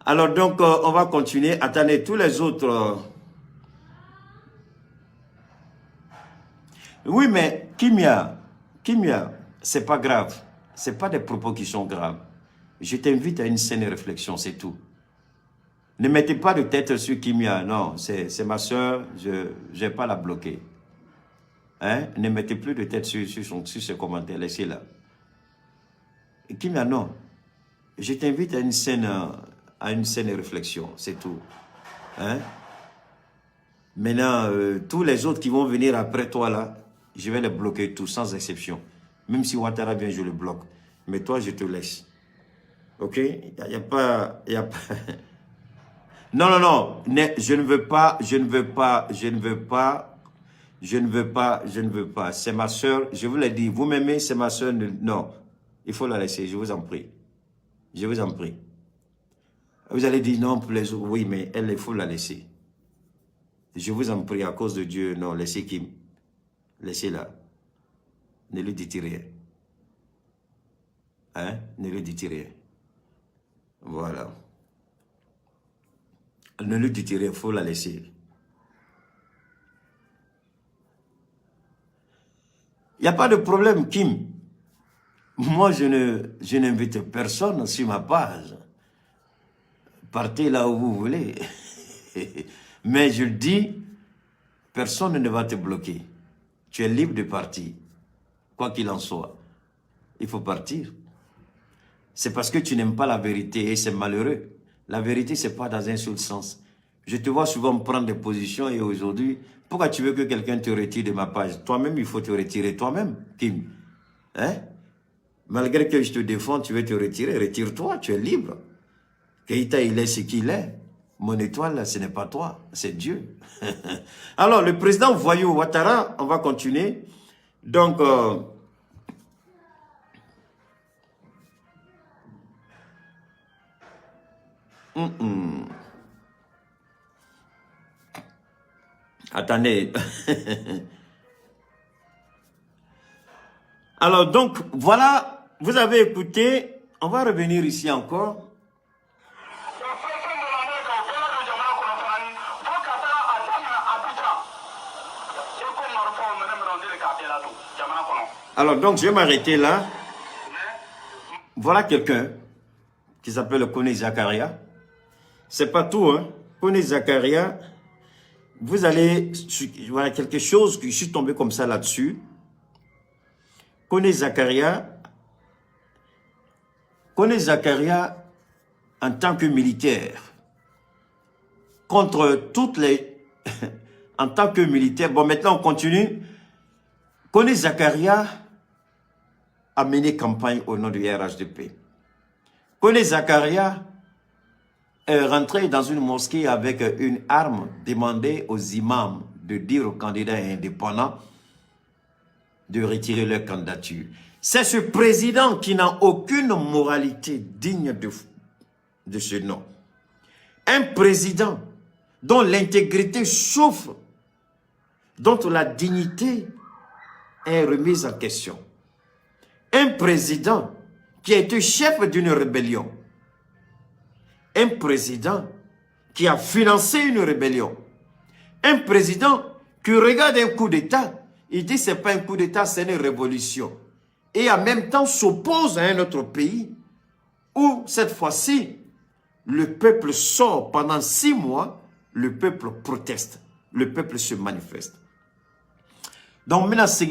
Alors donc, on va continuer. Attendez, tous les autres... Oui, mais Kimia, c'est pas grave. C'est pas des propos qui sont graves. Je t'invite à une saine réflexion, c'est tout. Ne mettez pas de tête sur Kimia. Non, c'est ma soeur, je ne vais pas la bloquer. Hein? Ne mettez plus de tête sur ses commentaires, laissez-la. Kimia, non. Je t'invite à une saine réflexion, c'est tout. Hein? Maintenant, tous les autres qui vont venir après toi là, je vais les bloquer tous, sans exception. Même si Ouattara vient, je le bloque. Mais toi, je te laisse. Ok? Il n'y a pas... Non, non, non. Je ne veux pas. C'est ma soeur. Je vous l'ai dit. Vous m'aimez, c'est ma soeur. Non. Il faut la laisser. Je vous en prie. Je vous en prie. Vous allez dire non pour les autres. Oui, mais elle, il faut la laisser. Je vous en prie, à cause de Dieu. Non, laissez Kim. Laissez-la. Ne lui dites rien. Hein? Ne lui dites rien. Voilà. Ne lui dites rien, il faut la laisser. Il n'y a pas de problème, Kim. Moi, je n'invite personne sur ma page. Partez là où vous voulez. Mais je le dis, personne ne va te bloquer. Tu es libre de partir. Quoi qu'il en soit. Il faut partir. C'est parce que tu n'aimes pas la vérité et c'est malheureux. La vérité, ce n'est pas dans un seul sens. Je te vois souvent prendre des positions et aujourd'hui, pourquoi tu veux que quelqu'un te retire de ma page? Toi-même, il faut te retirer toi-même, Kim. Hein? Malgré que je te défends, tu veux te retirer. Retire-toi, tu es libre. Keïta, il est ce qu'il est. Mon étoile, ce n'est pas toi, c'est Dieu. Alors, le président voyou Ouattara, on va continuer. Donc, Attendez. Alors, donc, voilà, vous avez écouté. On va revenir ici encore. Alors, donc, je vais m'arrêter là. Voilà quelqu'un qui s'appelle Kone Zakaria. C'est pas tout, hein. Kone Zakaria, vous allez... Voilà quelque chose que je suis tombé comme ça là-dessus. Kone Zakaria, en tant que militaire, contre toutes les... en tant que militaire, bon, maintenant on continue. Kone Zakaria a mené campagne au nom du RHDP. Kone Zakaria est rentré dans une mosquée avec une arme, demandé aux imams de dire aux candidats indépendants de retirer leur candidature. C'est ce président qui n'a aucune moralité digne de ce nom. Un président dont l'intégrité souffre, dont la dignité est remise en question. Un président qui a été chef d'une rébellion. Un président qui a financé une rébellion. Un président qui regarde un coup d'État, il dit c'est pas un coup d'État, c'est une révolution. Et en même temps s'oppose à un autre pays où cette fois-ci, le peuple sort pendant 6 mois, le peuple proteste, le peuple se manifeste. Donc, maintenant, c'est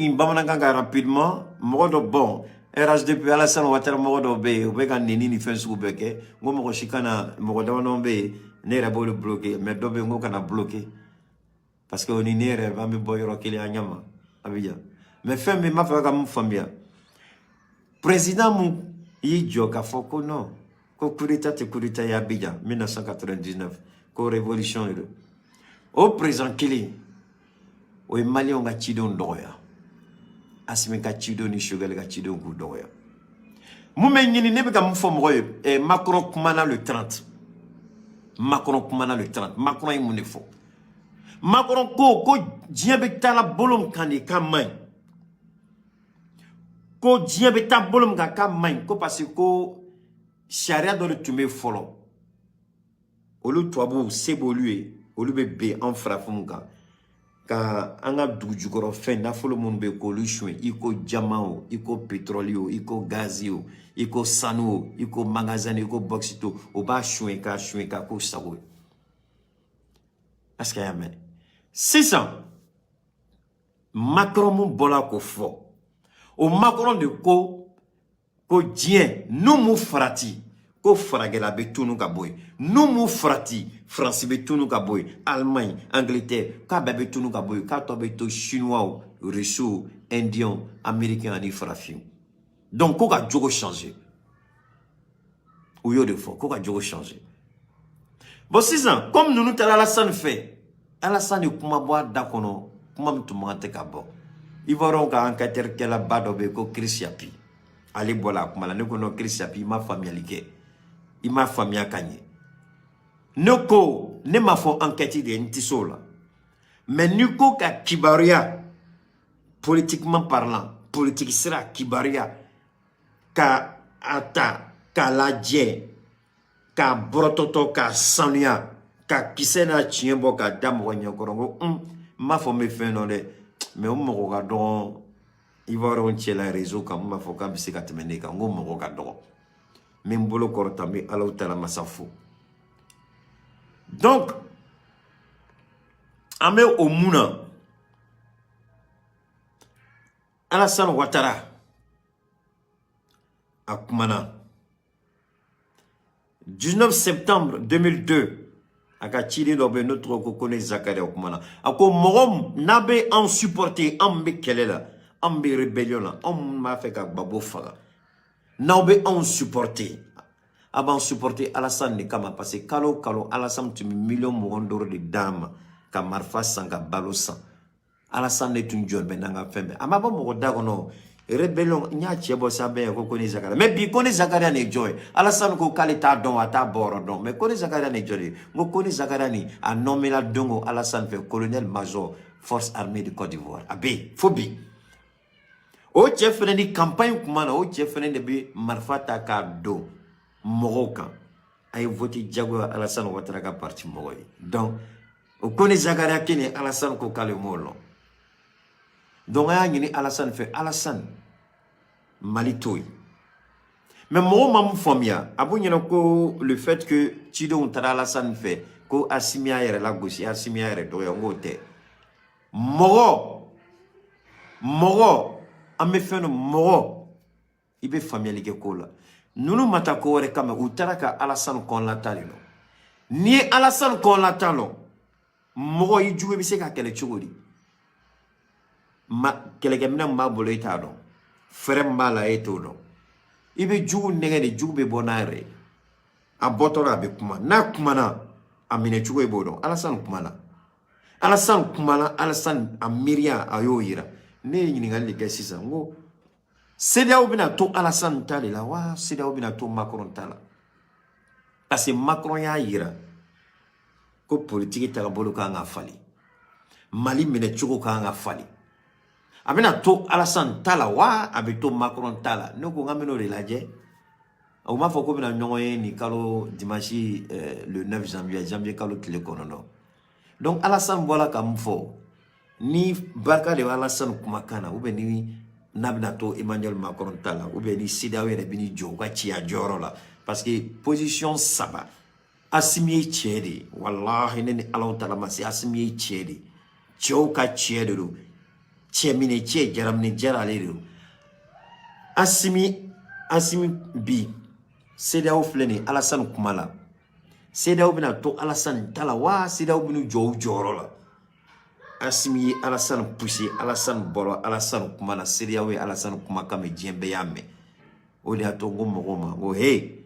rapidement, bon, RHDP Alassane Ouattara mogodo be obeka nini ni fensu beke ngomo ko shikana mogodo no be ne ra bolo bloqué mais do be ngo kana bloqué parce que oni nere va me boyro kili anyama abija mais femme ma fa ka mu famia président mu yi joka foko no ko kurita te kurita ya abija 1999 ko révolution le au présent kili o mali on ga chidon doya asime ka chido ni shugale ka chido ku doya mume nyini ne be ka mfo moye Macron kumana le 30 Macron kumana le 30 Macron yi munefo Macron ko diebe tala bolom kani ka main ko diebe ta bolom ka main ko parce que sharia do le tume folo olu toabu sebolué olu be en frafunga ka anga dujukoro fen na folo mun be ko lushwe iko jamao iko petrolio iko gazio iko sanu iko magazine iko boxito o ba shwe ka ko sawo parce que amen 600 Macron mon bola ko fo o Macron de ko dien nous mu frati ko fragela be tunu ka boy nous mu frati France be tunu ka boy Allemagne Angleterre ka be tunu ka boy ka to be to chinois russe indien américain ani frafin donc ko ka jogo changer ou yo de fo ko ka jogo changer bon 6 ans comme nous tala Alassane fait Alassane kuma boa dakono kuma mtumante ka bo ivoron ka enquêteur kela bado be ko Christiapi ali bola kuma la ne ko no Christiapi ma famille like il m'a famille kanye noko ne ma fo enquête de ntisola mais nuko ka kibaria politiquement parlant politique sera kibaria ka ata ka ladje ka brototo ka sania ka kisena chiembo ka damo nyokorongo ma fo me fait non de mais mo ga don il va roncher la réseau comme ma fo ka bisika temene ka mo ga don Mimbolo korotami alautala masafo. Donc, ame omuna Alassane Ouattara akumana 19 septembre 2002 aka chili dobe notre Kone Zakaria akumana ako morom nabe en supporter ambe kelela ambe rébellion la on m'a fait ka babo faga Naube on supporté. Avant supporter Alassane de Kama parce que kalo Alassane tu millions d'euros de dames Kamarfa sanga balosan. Alassane est une jeune benanga fembe. Amaba mo dagono Rébellion, il y a Tchebo Sabé, Kone Zakaria. Mais bien, Kone Zakaria n'est joy. Alassane ko kalita don, ata borodon. Mais Kone Zakaria n'est joy. Kone Zakaria ni a nommé la dongo Alassane fait colonel-major, force armée de Côte d'Ivoire. Abé, Fobi. O chef ni campagne kumana, o chef de bi marfata ka do. Moroka. Aye voté Diago Alassane Ouattara ka parti Moroy. Donc, o Kone Zakaria kene Alassane ko kale molon. Donc, Alassane fait Alassane Malitoy. Mais moi, maman famia, le fait que Tido Untara Alassane fait, que Assimia est la gauche, Assimia est de Moro, a me fait Moro, il est familier que cola. Nous nous matako comme Utaraka Alassane kon la talino. Ni Alassane kon la talon. Moro, il joue, mais c'est qu'à quel chogori. Quelqu'un m'a bolé tardon. Frère mala etodo. Ibe jugu negene jugu be bonare. A botora be kuma. Na kumana amine jugu e bodon. Alassane kumana. Alassane kumana, Alassane amiria ayo ira. Ne yingali ke sisa ngo. Sedia obina to Alassane tale la wa, sedia obina to Macron tala. Parce que Macron ya ira. Ko politique ta bolo ka nga fali. Mali mine jugu ka nga fali. Abena to Alassane tala wa abeto Macron tala no ko ngameno relaje au ma foko bina nyoye ni kalo dimanche le 9 janvier kalo telekonono. Donc Alassane bola kam fo ni barka de Alassane kumakana ube ni nabina to Emmanuel Macron tala ube ni sidawe re bini jo kwa chia joro la parce que position saba asimi chedi wallahi neni Allah tala masi asimi chedi choka chedi do Tchemine tche jaramne jaraleru. Asimi bi. Sedao fleni Alassane kumala. Sedao bina to Alassane tala wa sedao binu jorola. Asimi Alassane poussé Alassane bolo Alassane kumala sedao Alassane kumaka me djembe yame. Ode atongo mogoma. O hey.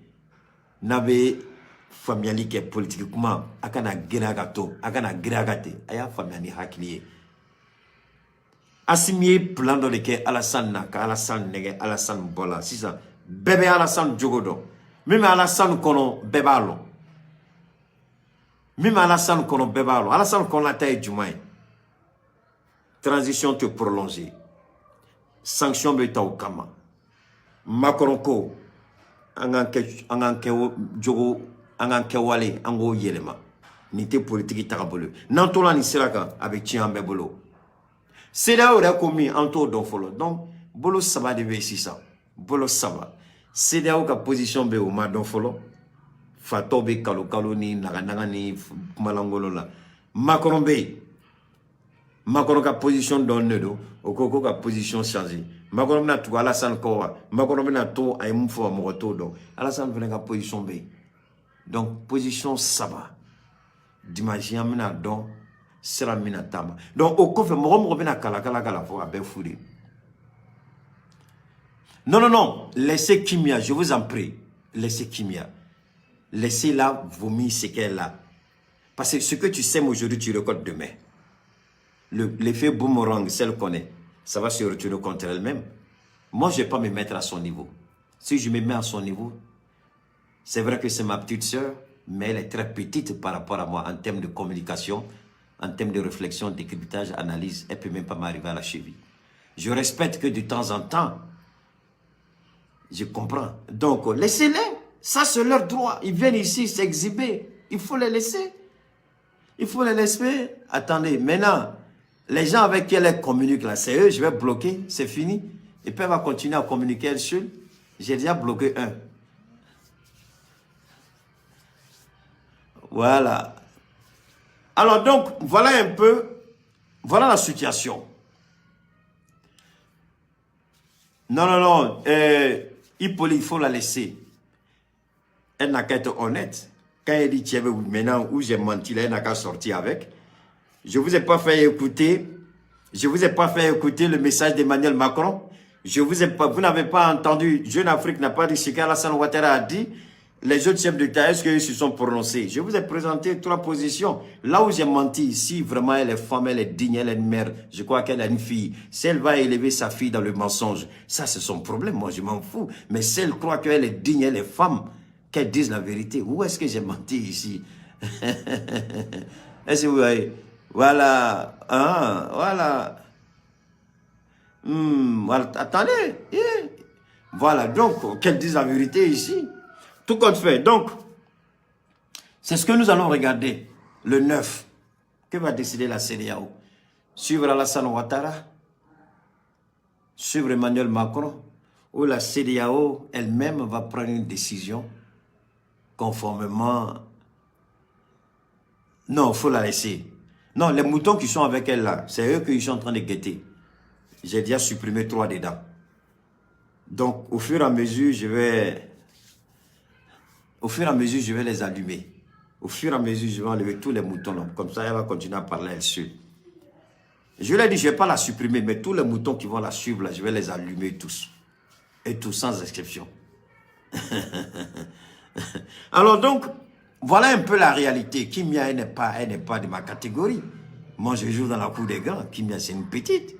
Nabe familialike politique kuma akana giragato akana giragate aya familiani hakliye. Assimie plan de que Alassane naka Alassane nege Alassane bola c'est ça bébé Alassane jogodo même Alassane kono bebalo même Alassane kono bebalo Alassane kono la taille du moins transition te prolonger sanction beta au kama Macron ko anganke jogo anganke wale ango yelema ni te politique takabolo nantola ni seraka avec tiambe bolo. C'est là où il a commis un tour d'enfolo. Donc, bolo saba de V600. Bolo saba. C'est là où la position be au ma d'enfolo. Fatobe kalo ni naganaga ni malangolo la. Macron be. Macron ka position donne do. Okoko ka position changée. Macron na tout Alassane Kowa. Macron na tout ay mfo amoto do. Alassane vena ka position be. Donc, position saba. Dimanche amena don. Sera minatama. Donc, au coffre, moi, je kala pour abe fouri. Non. Laissez Kimia, je vous en prie. Laissez Kimia. Laissez-la vomir ce qu'elle est là. Parce que ce que tu sèmes aujourd'hui, tu récoltes demain. L'effet boomerang, celle qu'on est, ça va se retourner contre elle-même. Moi, je ne vais pas me mettre à son niveau. Si je me mets à son niveau, c'est vrai que c'est ma petite sœur, mais elle est très petite par rapport à moi en termes de communication. En termes de réflexion, de décryptage, analyse, elle ne peut même pas m'arriver à la cheville. Je respecte que de temps en temps, je comprends. Donc, laissez-les. Ça, c'est leur droit. Ils viennent ici s'exhiber. Il faut les laisser. Il faut les laisser. Attendez, maintenant, les gens avec qui elle communique là, c'est eux, je vais bloquer, c'est fini. Ils peuvent continuer à communiquer elle seule. J'ai déjà bloqué un. Voilà. Alors donc, voilà un peu, voilà la situation. Non, Hippolyte, il faut la laisser. Elle n'a qu'à être honnête. Quand elle dit, tiens, maintenant où j'ai menti, là, elle n'a qu'à sortir avec. Je ne vous ai pas fait écouter, le message d'Emmanuel Macron. Vous n'avez pas entendu, Jeune Afrique n'a pas dit ce qu'Alassane Ouattara a dit. les autres chefs d'État, est-ce qu'ils se sont prononcés? Je vous ai présenté 3 positions. Là où j'ai menti, ici, vraiment, elle est femme, elle est digne, elle est une mère. Je crois qu'elle a une fille. Si elle va élever sa fille dans le mensonge, ça, c'est son problème. Moi, je m'en fous. Mais si elle croit qu'elle est digne, elle est femme, qu'elle dise la vérité. Où est-ce que j'ai menti ici? Est-ce que vous voyez? Voilà. Ah, voilà. Voilà. Attendez. Voilà. Donc, qu'elle dise la vérité ici. Tout compte fait. Donc, c'est ce que nous allons regarder. Le 9. Que va décider la CEDEAO? Suivre Alassane Ouattara? Suivre Emmanuel Macron? Ou la CEDEAO elle-même va prendre une décision conformément... Non, il faut la laisser. Non, les moutons qui sont avec elle là, c'est eux qui sont en train de guetter. J'ai déjà supprimé 3 dedans. Donc, au fur et à mesure, je vais les allumer. Au fur et à mesure, je vais enlever tous les moutons là. Comme ça, elle va continuer à parler elle seule. Je lui ai dit, je ne vais pas la supprimer, mais tous les moutons qui vont la suivre là, je vais les allumer tous. Et tous, sans exception. Alors donc, voilà un peu la réalité. Kimia, elle n'est pas de ma catégorie. Moi, je joue dans la cour des grands. Kimia, c'est une petite.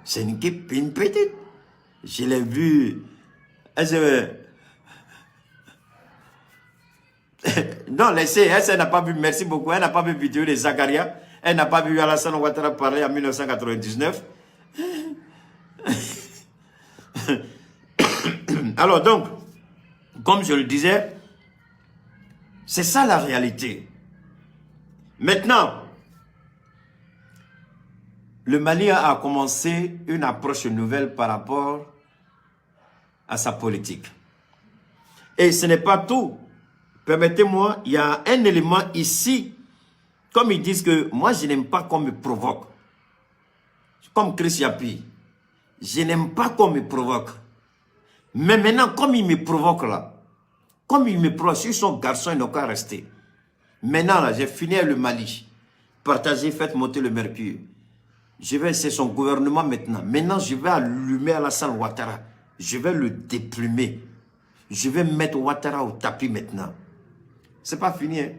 C'est une petite. Je l'ai vue. Non, laissez. Elle n'a pas vu. Merci beaucoup. Elle n'a pas vu la vidéo de Zakaria. Elle n'a pas vu Alassane Ouattara parler en 1999. Alors donc, comme je le disais, c'est ça la réalité. Maintenant, le Mali a commencé une approche nouvelle par rapport à sa politique. Et ce n'est pas tout. Permettez-moi, il y a un élément ici, comme ils disent que moi je n'aime pas qu'on me provoque. Comme Chris Yapi, je n'aime pas qu'on me provoque. Mais maintenant, comme il me provoque là, comme il me provoque, s'ils sont garçons, ils n'ont qu'à rester. Maintenant, là, j'ai fini le Mali. Partagez, faites monter le mercure. C'est son gouvernement maintenant. Maintenant, je vais allumer Alassane Ouattara. Je vais le déplumer. Je vais mettre Ouattara au tapis maintenant. C'est pas fini, hein?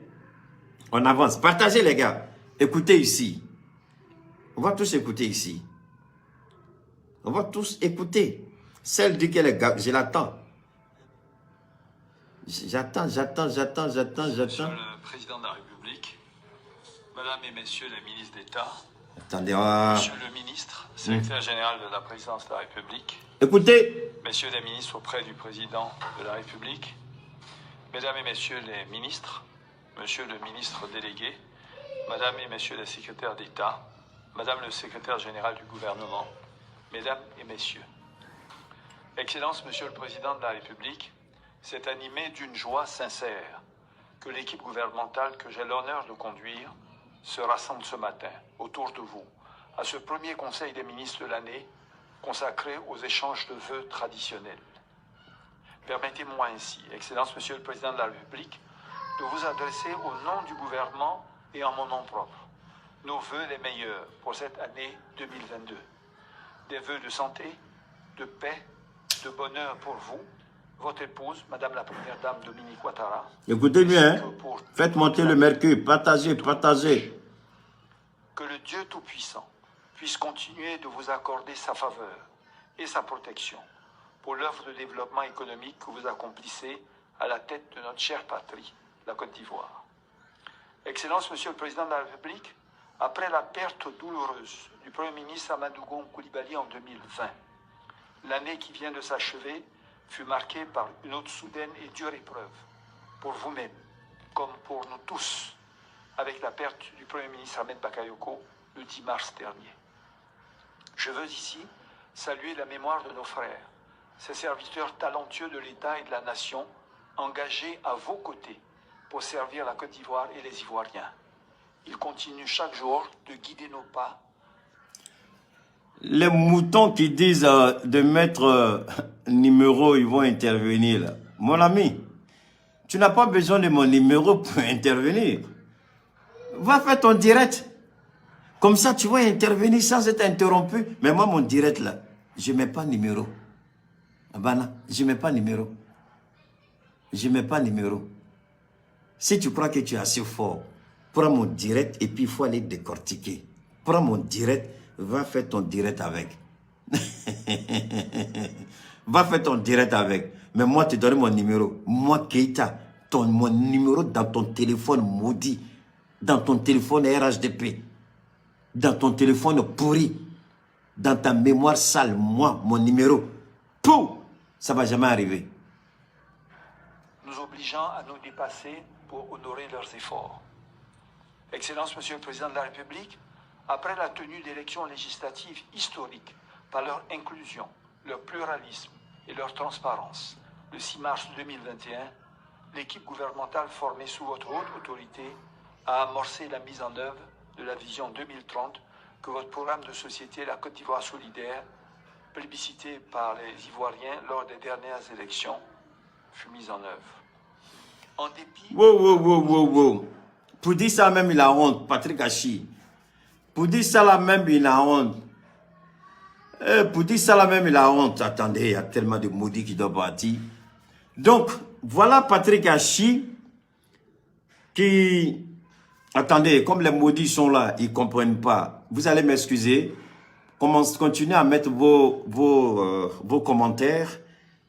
On avance. Partagez, les gars. Écoutez ici. On va tous écouter ici. On va tous écouter. Celle dit qu'elle est gars. Je l'attends. J'attends. Monsieur le Président de la République, Madame et Messieurs les ministres d'État, attendez. Monsieur le ministre, secrétaire général de la Présidence de la République, Écoutez. Messieurs les ministres auprès du Président de la République, Mesdames et Messieurs les ministres, Monsieur le ministre délégué, Madame et Messieurs les secrétaires d'État, Madame le secrétaire général du gouvernement, Mesdames et Messieurs. Excellence, Monsieur le Président de la République, c'est animé d'une joie sincère que l'équipe gouvernementale que j'ai l'honneur de conduire se rassemble ce matin autour de vous à ce premier Conseil des ministres de l'année consacré aux échanges de vœux traditionnels. Permettez-moi ainsi, Excellence, Monsieur le Président de la République, de vous adresser au nom du gouvernement et en mon nom propre nos vœux les meilleurs pour cette année 2022. Des vœux de santé, de paix, de bonheur pour vous, votre épouse, Madame la Première Dame Dominique Ouattara. Écoutez bien, hein? Faites monter le mercure, partagez. Que le Dieu Tout-Puissant puisse continuer de vous accorder sa faveur et sa protection pour l'œuvre de développement économique que vous accomplissez à la tête de notre chère patrie, la Côte d'Ivoire. Excellence, Monsieur le Président de la République, après la perte douloureuse du Premier ministre Amadou Gon Coulibaly en 2020, l'année qui vient de s'achever fut marquée par une autre soudaine et dure épreuve, pour vous-même, comme pour nous tous, avec la perte du Premier ministre Ahmed Bakayoko le 10 mars dernier. Je veux ici saluer la mémoire de nos frères, ces serviteurs talentueux de l'État et de la nation, engagés à vos côtés pour servir la Côte d'Ivoire et les Ivoiriens. Ils continuent chaque jour de guider nos pas. Les moutons qui disent de mettre numéro, ils vont intervenir là. Mon ami, tu n'as pas besoin de mon numéro pour intervenir. Va faire ton direct. Comme ça, tu vas intervenir sans être interrompu. Mais moi, mon direct là, je ne mets pas numéro. Abana, je ne mets pas numéro. Je ne mets pas numéro. Si tu crois que tu es assez fort, prends mon direct et puis il faut aller décortiquer. Prends mon direct, va faire ton direct avec. Va faire ton direct avec. Mais moi, tu donnes mon numéro. Moi, Keita, mon numéro dans ton téléphone maudit, dans ton téléphone RHDP, dans ton téléphone pourri, dans ta mémoire sale, moi, mon numéro, pou, ça ne va jamais arriver. Nous obligeant à nous dépasser pour honorer leurs efforts. Excellence, Monsieur le Président de la République, après la tenue d'élections législatives historiques par leur inclusion, leur pluralisme et leur transparence, le 6 mars 2021, l'équipe gouvernementale formée sous votre haute autorité a amorcé la mise en œuvre de la vision 2030 que votre programme de société, la Côte d'Ivoire solidaire, plébiscité par les Ivoiriens lors des dernières élections, fut mise en œuvre. En dépit... Wow. Pour dire ça même, il a honte, Patrick Hachi. Pour dire ça là même, il a honte. Pour dire ça là même, il a honte. Attendez, il y a tellement de maudits qui doivent partir. Donc, voilà Patrick Hachi qui... Attendez, comme les maudits sont là, ils ne comprennent pas. Vous allez m'excuser. Continuez à mettre vos commentaires.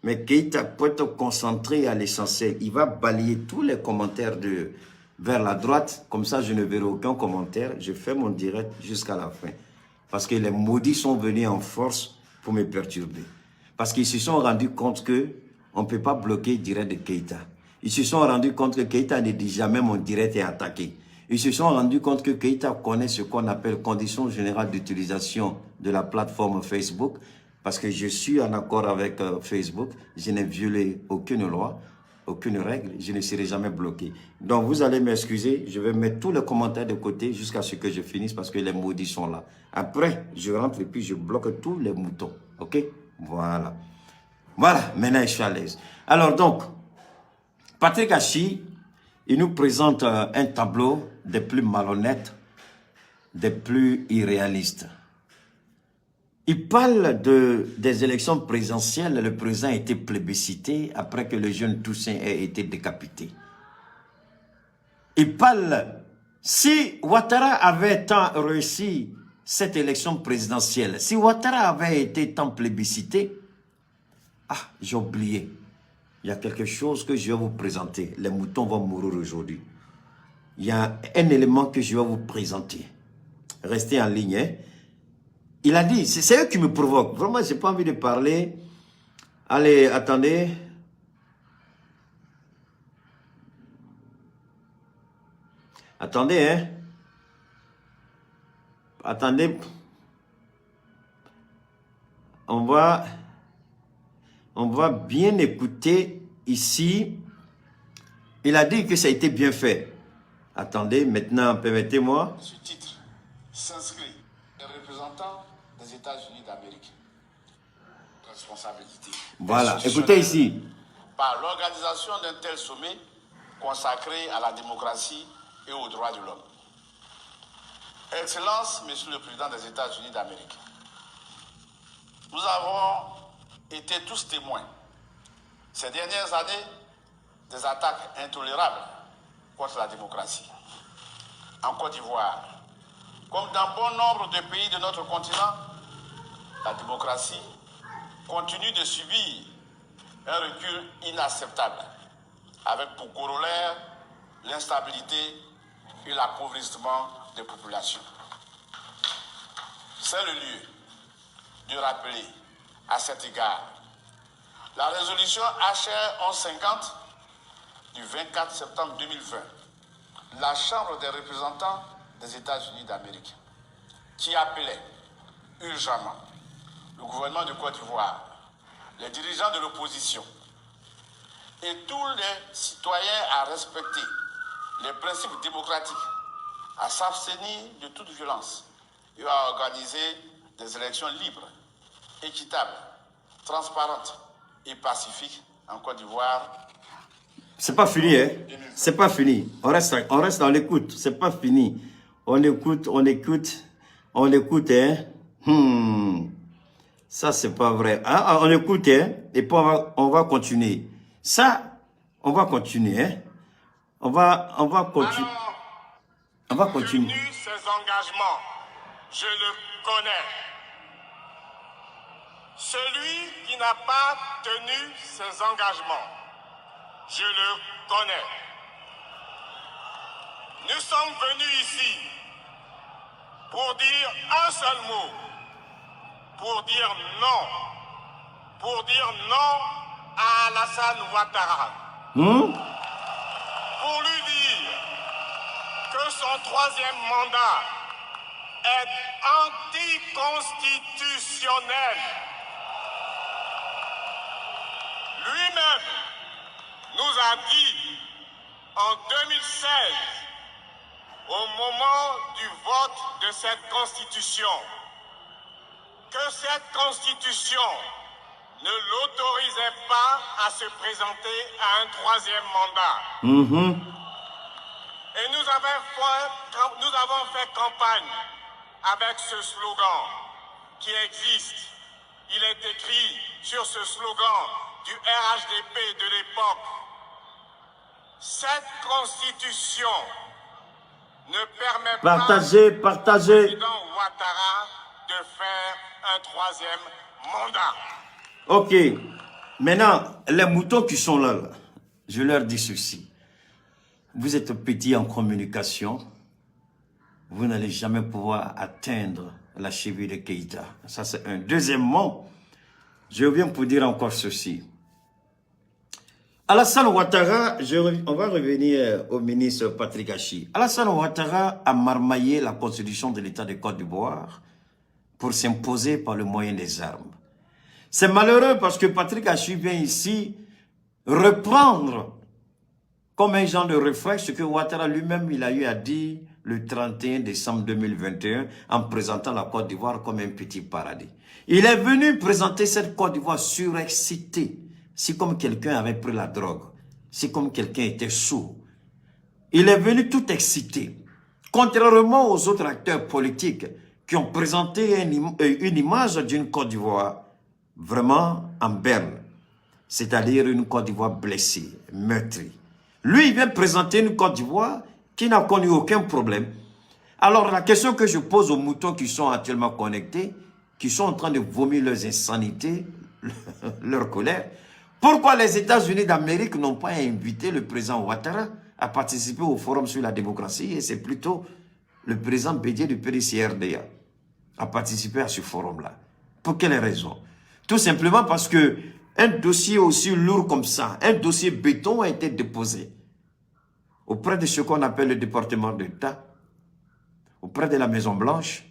Mais Keita peut te concentrer à l'essentiel. Il va balayer tous les commentaires vers la droite. Comme ça, je ne verrai aucun commentaire. Je fais mon direct jusqu'à la fin. Parce que les maudits sont venus en force pour me perturber. Parce qu'ils se sont rendus compte qu'on ne peut pas bloquer le direct de Keita. Ils se sont rendus compte que Keita ne dit jamais mon direct est attaqué. Ils se sont rendus compte que Keita connaît ce qu'on appelle conditions générales d'utilisation de la plateforme Facebook. Parce que je suis en accord avec Facebook. Je n'ai violé aucune loi, aucune règle. Je ne serai jamais bloqué. Donc vous allez m'excuser. Je vais mettre tous les commentaires de côté jusqu'à ce que je finisse parce que les maudits sont là. Après, je rentre et puis je bloque tous les moutons. OK? Voilà. Voilà, maintenant je suis à l'aise. Alors donc, Patrick Hachi, il nous présente un tableau des plus malhonnêtes, des plus irréalistes. Il parle des élections présidentielles. Le président a été plébiscité après que le jeune Toussaint ait été décapité. Il parle, si Ouattara avait tant réussi cette élection présidentielle, si Ouattara avait été tant plébiscité, j'ai oublié. Il y a quelque chose que je vais vous présenter. Les moutons vont mourir aujourd'hui. Il y a un élément que je vais vous présenter. Restez en ligne, hein. Il a dit, c'est eux qui me provoquent. Vraiment, je n'ai pas envie de parler. Allez, attendez. Attendez, hein. Attendez. On va bien écouter ici. Il a dit que ça a été bien fait. Attendez, maintenant, permettez-moi. Ce titre s'inscrit les représentants des États-Unis d'Amérique. Responsabilité. Voilà, écoutez ici. Par l'organisation d'un tel sommet consacré à la démocratie et aux droits de l'homme. Excellence, Monsieur le Président des États-Unis d'Amérique, nous avons été tous témoins ces dernières années des attaques intolérables contre la démocratie. En Côte d'Ivoire, comme dans bon nombre de pays de notre continent, la démocratie continue de subir un recul inacceptable, avec pour corollaire l'instabilité et l'appauvrissement des populations. C'est le lieu de rappeler à cet égard la résolution HR 1150 du 24 septembre 2020, la Chambre des représentants des États-Unis d'Amérique, qui appelait urgemment le gouvernement de Côte d'Ivoire, les dirigeants de l'opposition et tous les citoyens à respecter les principes démocratiques, à s'abstenir de toute violence et à organiser des élections libres, équitables, transparentes et pacifiques en Côte d'Ivoire. C'est pas fini, hein? C'est pas fini. On reste dans l'écoute. C'est pas fini. On écoute, hein? Ça, c'est pas vrai. Hein? On écoute, hein? Et puis on va continuer. Ça, On va continuer. Hein? On va continuer. On va continuer. Tenu ses engagements, je le connais. Celui qui n'a pas tenu ses engagements, je le connais. Nous sommes venus ici pour dire un seul mot, pour dire non à Alassane Ouattara. Pour lui dire que son troisième mandat est anticonstitutionnel. Lui-même nous a dit en 2016, au moment du vote de cette constitution, que cette constitution ne l'autorisait pas à se présenter à un troisième mandat. Et nous avons fait campagne avec ce slogan qui existe. Il est écrit sur ce slogan du RHDP de l'époque. Cette constitution ne permet pas au président Ouattara de faire un troisième mandat. Ok. Maintenant, les moutons qui sont là, je leur dis ceci. Vous êtes petits en communication. Vous n'allez jamais pouvoir atteindre la cheville de Keïta. Ça, c'est un. Deuxièmement, je viens pour dire encore ceci. Alassane Ouattara, on va revenir au ministre Patrick Achi. Alassane Ouattara a marmaillé la constitution de l'État de Côte d'Ivoire pour s'imposer par le moyen des armes. C'est malheureux parce que Patrick Achi vient ici reprendre comme un genre de reflet ce que Ouattara lui-même il a eu à dire le 31 décembre 2021 en présentant la Côte d'Ivoire comme un petit paradis. Il est venu présenter cette Côte d'Ivoire surexcitée. C'est comme quelqu'un avait pris la drogue. C'est comme quelqu'un était sourd. Il est venu tout excité. Contrairement aux autres acteurs politiques qui ont présenté une image d'une Côte d'Ivoire vraiment en berne. C'est-à-dire une Côte d'Ivoire blessée, meurtrie. Lui, il vient présenter une Côte d'Ivoire qui n'a connu aucun problème. Alors, la question que je pose aux moutons qui sont actuellement connectés, qui sont en train de vomir leurs insanités, leur colère, pourquoi les États-Unis d'Amérique n'ont pas invité le président Ouattara à participer au forum sur la démocratie et c'est plutôt le président Bédié du PDCRDA à participer à ce forum-là. Pour quelle raison? Tout simplement parce que un dossier aussi lourd comme ça, un dossier béton a été déposé auprès de ce qu'on appelle le département d'État, auprès de la Maison-Blanche,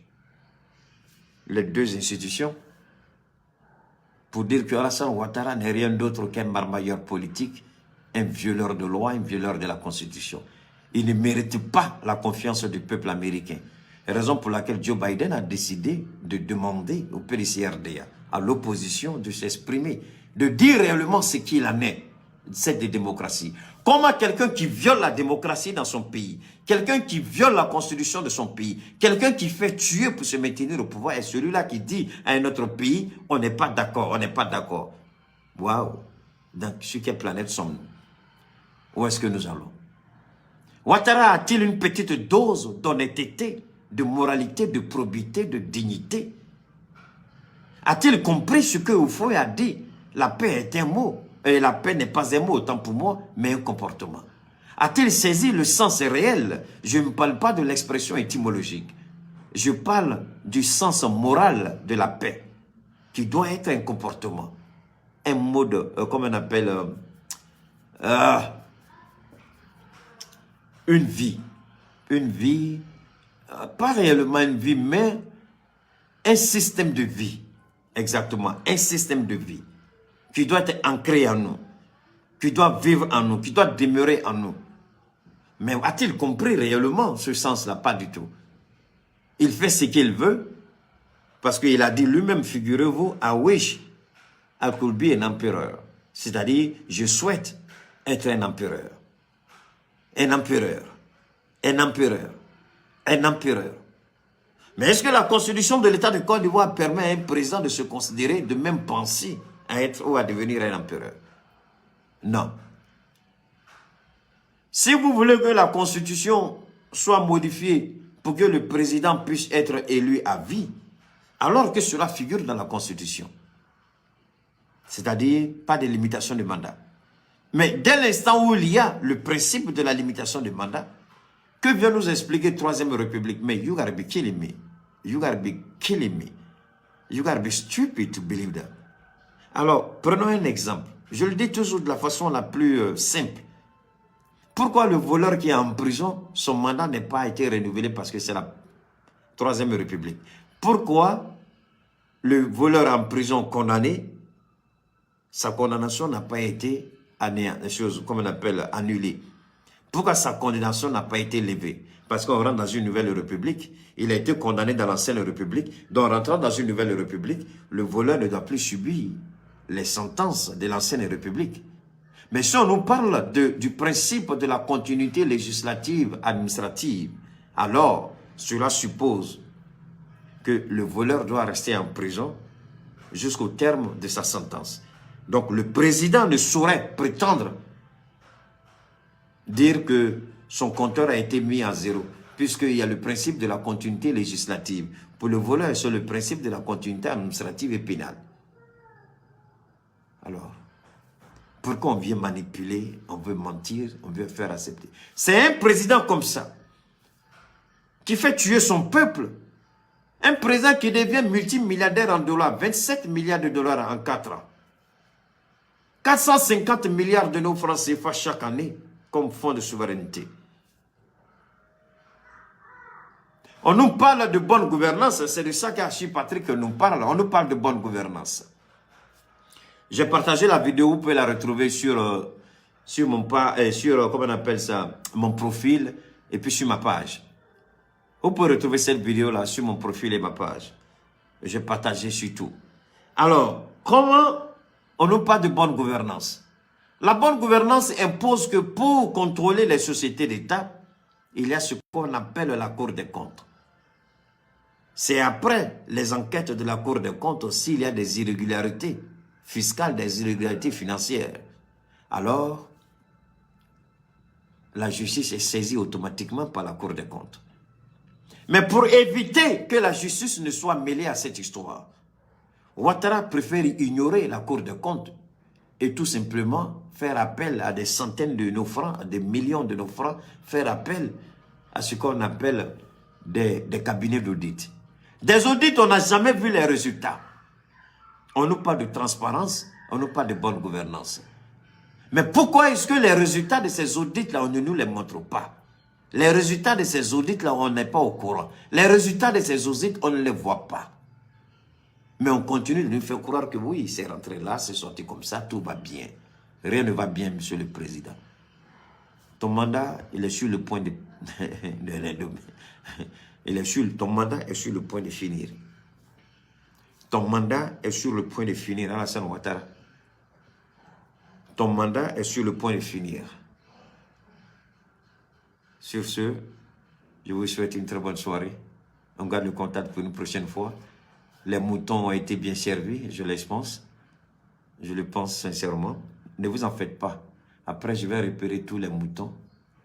les deux institutions, pour dire que Alassane Ouattara n'est rien d'autre qu'un marmailleur politique, un violeur de loi, un violeur de la Constitution. Il ne mérite pas la confiance du peuple américain. Raison pour laquelle Joe Biden a décidé de demander au PDCRDA, à l'opposition, de s'exprimer, de dire réellement ce qu'il en est, cette démocratie. Comment quelqu'un qui viole la démocratie dans son pays, quelqu'un qui viole la constitution de son pays, quelqu'un qui fait tuer pour se maintenir au pouvoir, est celui-là qui dit à un autre pays, on n'est pas d'accord, on n'est pas d'accord. Waouh! Sur quelle planète sommes-nous? Où est-ce que nous allons? Ouattara a-t-il une petite dose d'honnêteté, de moralité, de probité, de dignité? A-t-il compris ce que Houphouët a dit? La paix est un mot. Et la paix n'est pas un mot, autant pour moi, mais un comportement. A-t-il saisi le sens réel? Je ne parle pas de l'expression étymologique. Je parle du sens moral de la paix, qui doit être un comportement. Un mode, comme on appelle, une vie. Une vie, pas réellement une vie, mais un système de vie. Exactement, un système de vie qui doit être ancré en nous, qui doit vivre en nous, qui doit demeurer en nous. Mais a-t-il compris réellement ce sens-là? Pas du tout. Il fait ce qu'il veut, parce qu'il a dit lui-même, figurez-vous, I wish I could be an emperor. C'est-à-dire, je souhaite être un empereur. Un empereur. Un empereur. Un empereur. Mais est-ce que la constitution de l'État de Côte d'Ivoire permet à un président de se considérer, de même penser à être ou à devenir un empereur? Non. Si vous voulez que la constitution soit modifiée pour que le président puisse être élu à vie, alors que cela figure dans la constitution. C'est-à-dire, pas de limitation de mandat. Mais dès l'instant où il y a le principe de la limitation de mandat, que vient nous expliquer Troisième République? Mais you gotta be killing me. You gotta be killing me. You gotta be stupid to believe that. Alors, prenons un exemple. Je le dis toujours de la façon la plus simple. Pourquoi le voleur qui est en prison, son mandat n'a pas été renouvelé parce que c'est la Troisième République? Pourquoi le voleur en prison condamné, sa condamnation n'a pas été annulée? Pourquoi sa condamnation n'a pas été levée? Parce qu'on rentre dans une nouvelle république. Il a été condamné dans l'ancienne république. Donc, rentrant dans une nouvelle république, le voleur ne doit plus subir les sentences de l'ancienne république. Mais si on nous parle du principe de la continuité législative, administrative, alors cela suppose que le voleur doit rester en prison jusqu'au terme de sa sentence. Donc, le président ne saurait prétendre dire que son compteur a été mis à zéro, puisqu'il y a le principe de la continuité législative. Pour le voleur, c'est le principe de la continuité administrative et pénale. Alors, pourquoi on vient manipuler, on veut mentir, on veut faire accepter? C'est un président comme ça, qui fait tuer son peuple. Un président qui devient multimilliardaire en dollars, 27 milliards de dollars en 4 ans. 450 milliards de nos francs CFA chaque année comme fonds de souveraineté. On nous parle de bonne gouvernance, c'est de ça qu'Archie Patrick nous parle. On nous parle de bonne gouvernance. J'ai partagé la vidéo, vous pouvez la retrouver sur mon comment on appelle ça, mon profil et puis sur ma page. Vous pouvez retrouver cette vidéo-là sur mon profil et ma page. J'ai partagé sur tout. Alors, comment on nous parle de bonne gouvernance? La bonne gouvernance impose que pour contrôler les sociétés d'État, il y a ce qu'on appelle la Cour des comptes. C'est après les enquêtes de la Cour des comptes s'il y a des irrégularités fiscales, des irrégularités financières. Alors, la justice est saisie automatiquement par la Cour des comptes. Mais pour éviter que la justice ne soit mêlée à cette histoire, Ouattara préfère ignorer la Cour des comptes et tout simplement faire appel à des centaines de nos francs, à des millions de nos francs, faire appel à ce qu'on appelle des cabinets d'audit. Des audits, on n'a jamais vu les résultats. On nous parle de transparence, on nous parle de bonne gouvernance. Mais pourquoi est-ce que les résultats de ces audits-là, on ne nous les montre pas? Les résultats de ces audits-là, on n'est pas au courant. Les résultats de ces audits, on ne les voit pas. Mais on continue de nous faire croire que oui, c'est rentré là, c'est sorti comme ça, tout va bien. Rien ne va bien, monsieur le président. Ton mandat, il est sur le point de... ton mandat est sur le point de finir. Ton mandat est sur le point de finir, Alassane Ouattara. Ton mandat est sur le point de finir. Sur ce, je vous souhaite une très bonne soirée. On garde le contact pour une prochaine fois. Les moutons ont été bien servis, je le pense. Je le pense sincèrement. Ne vous en faites pas. Après, je vais repérer tous les moutons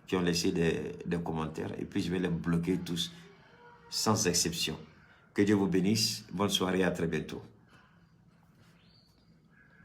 qui ont laissé des commentaires et puis je vais les bloquer tous, sans exception. Que Dieu vous bénisse. Bonne soirée, à très bientôt.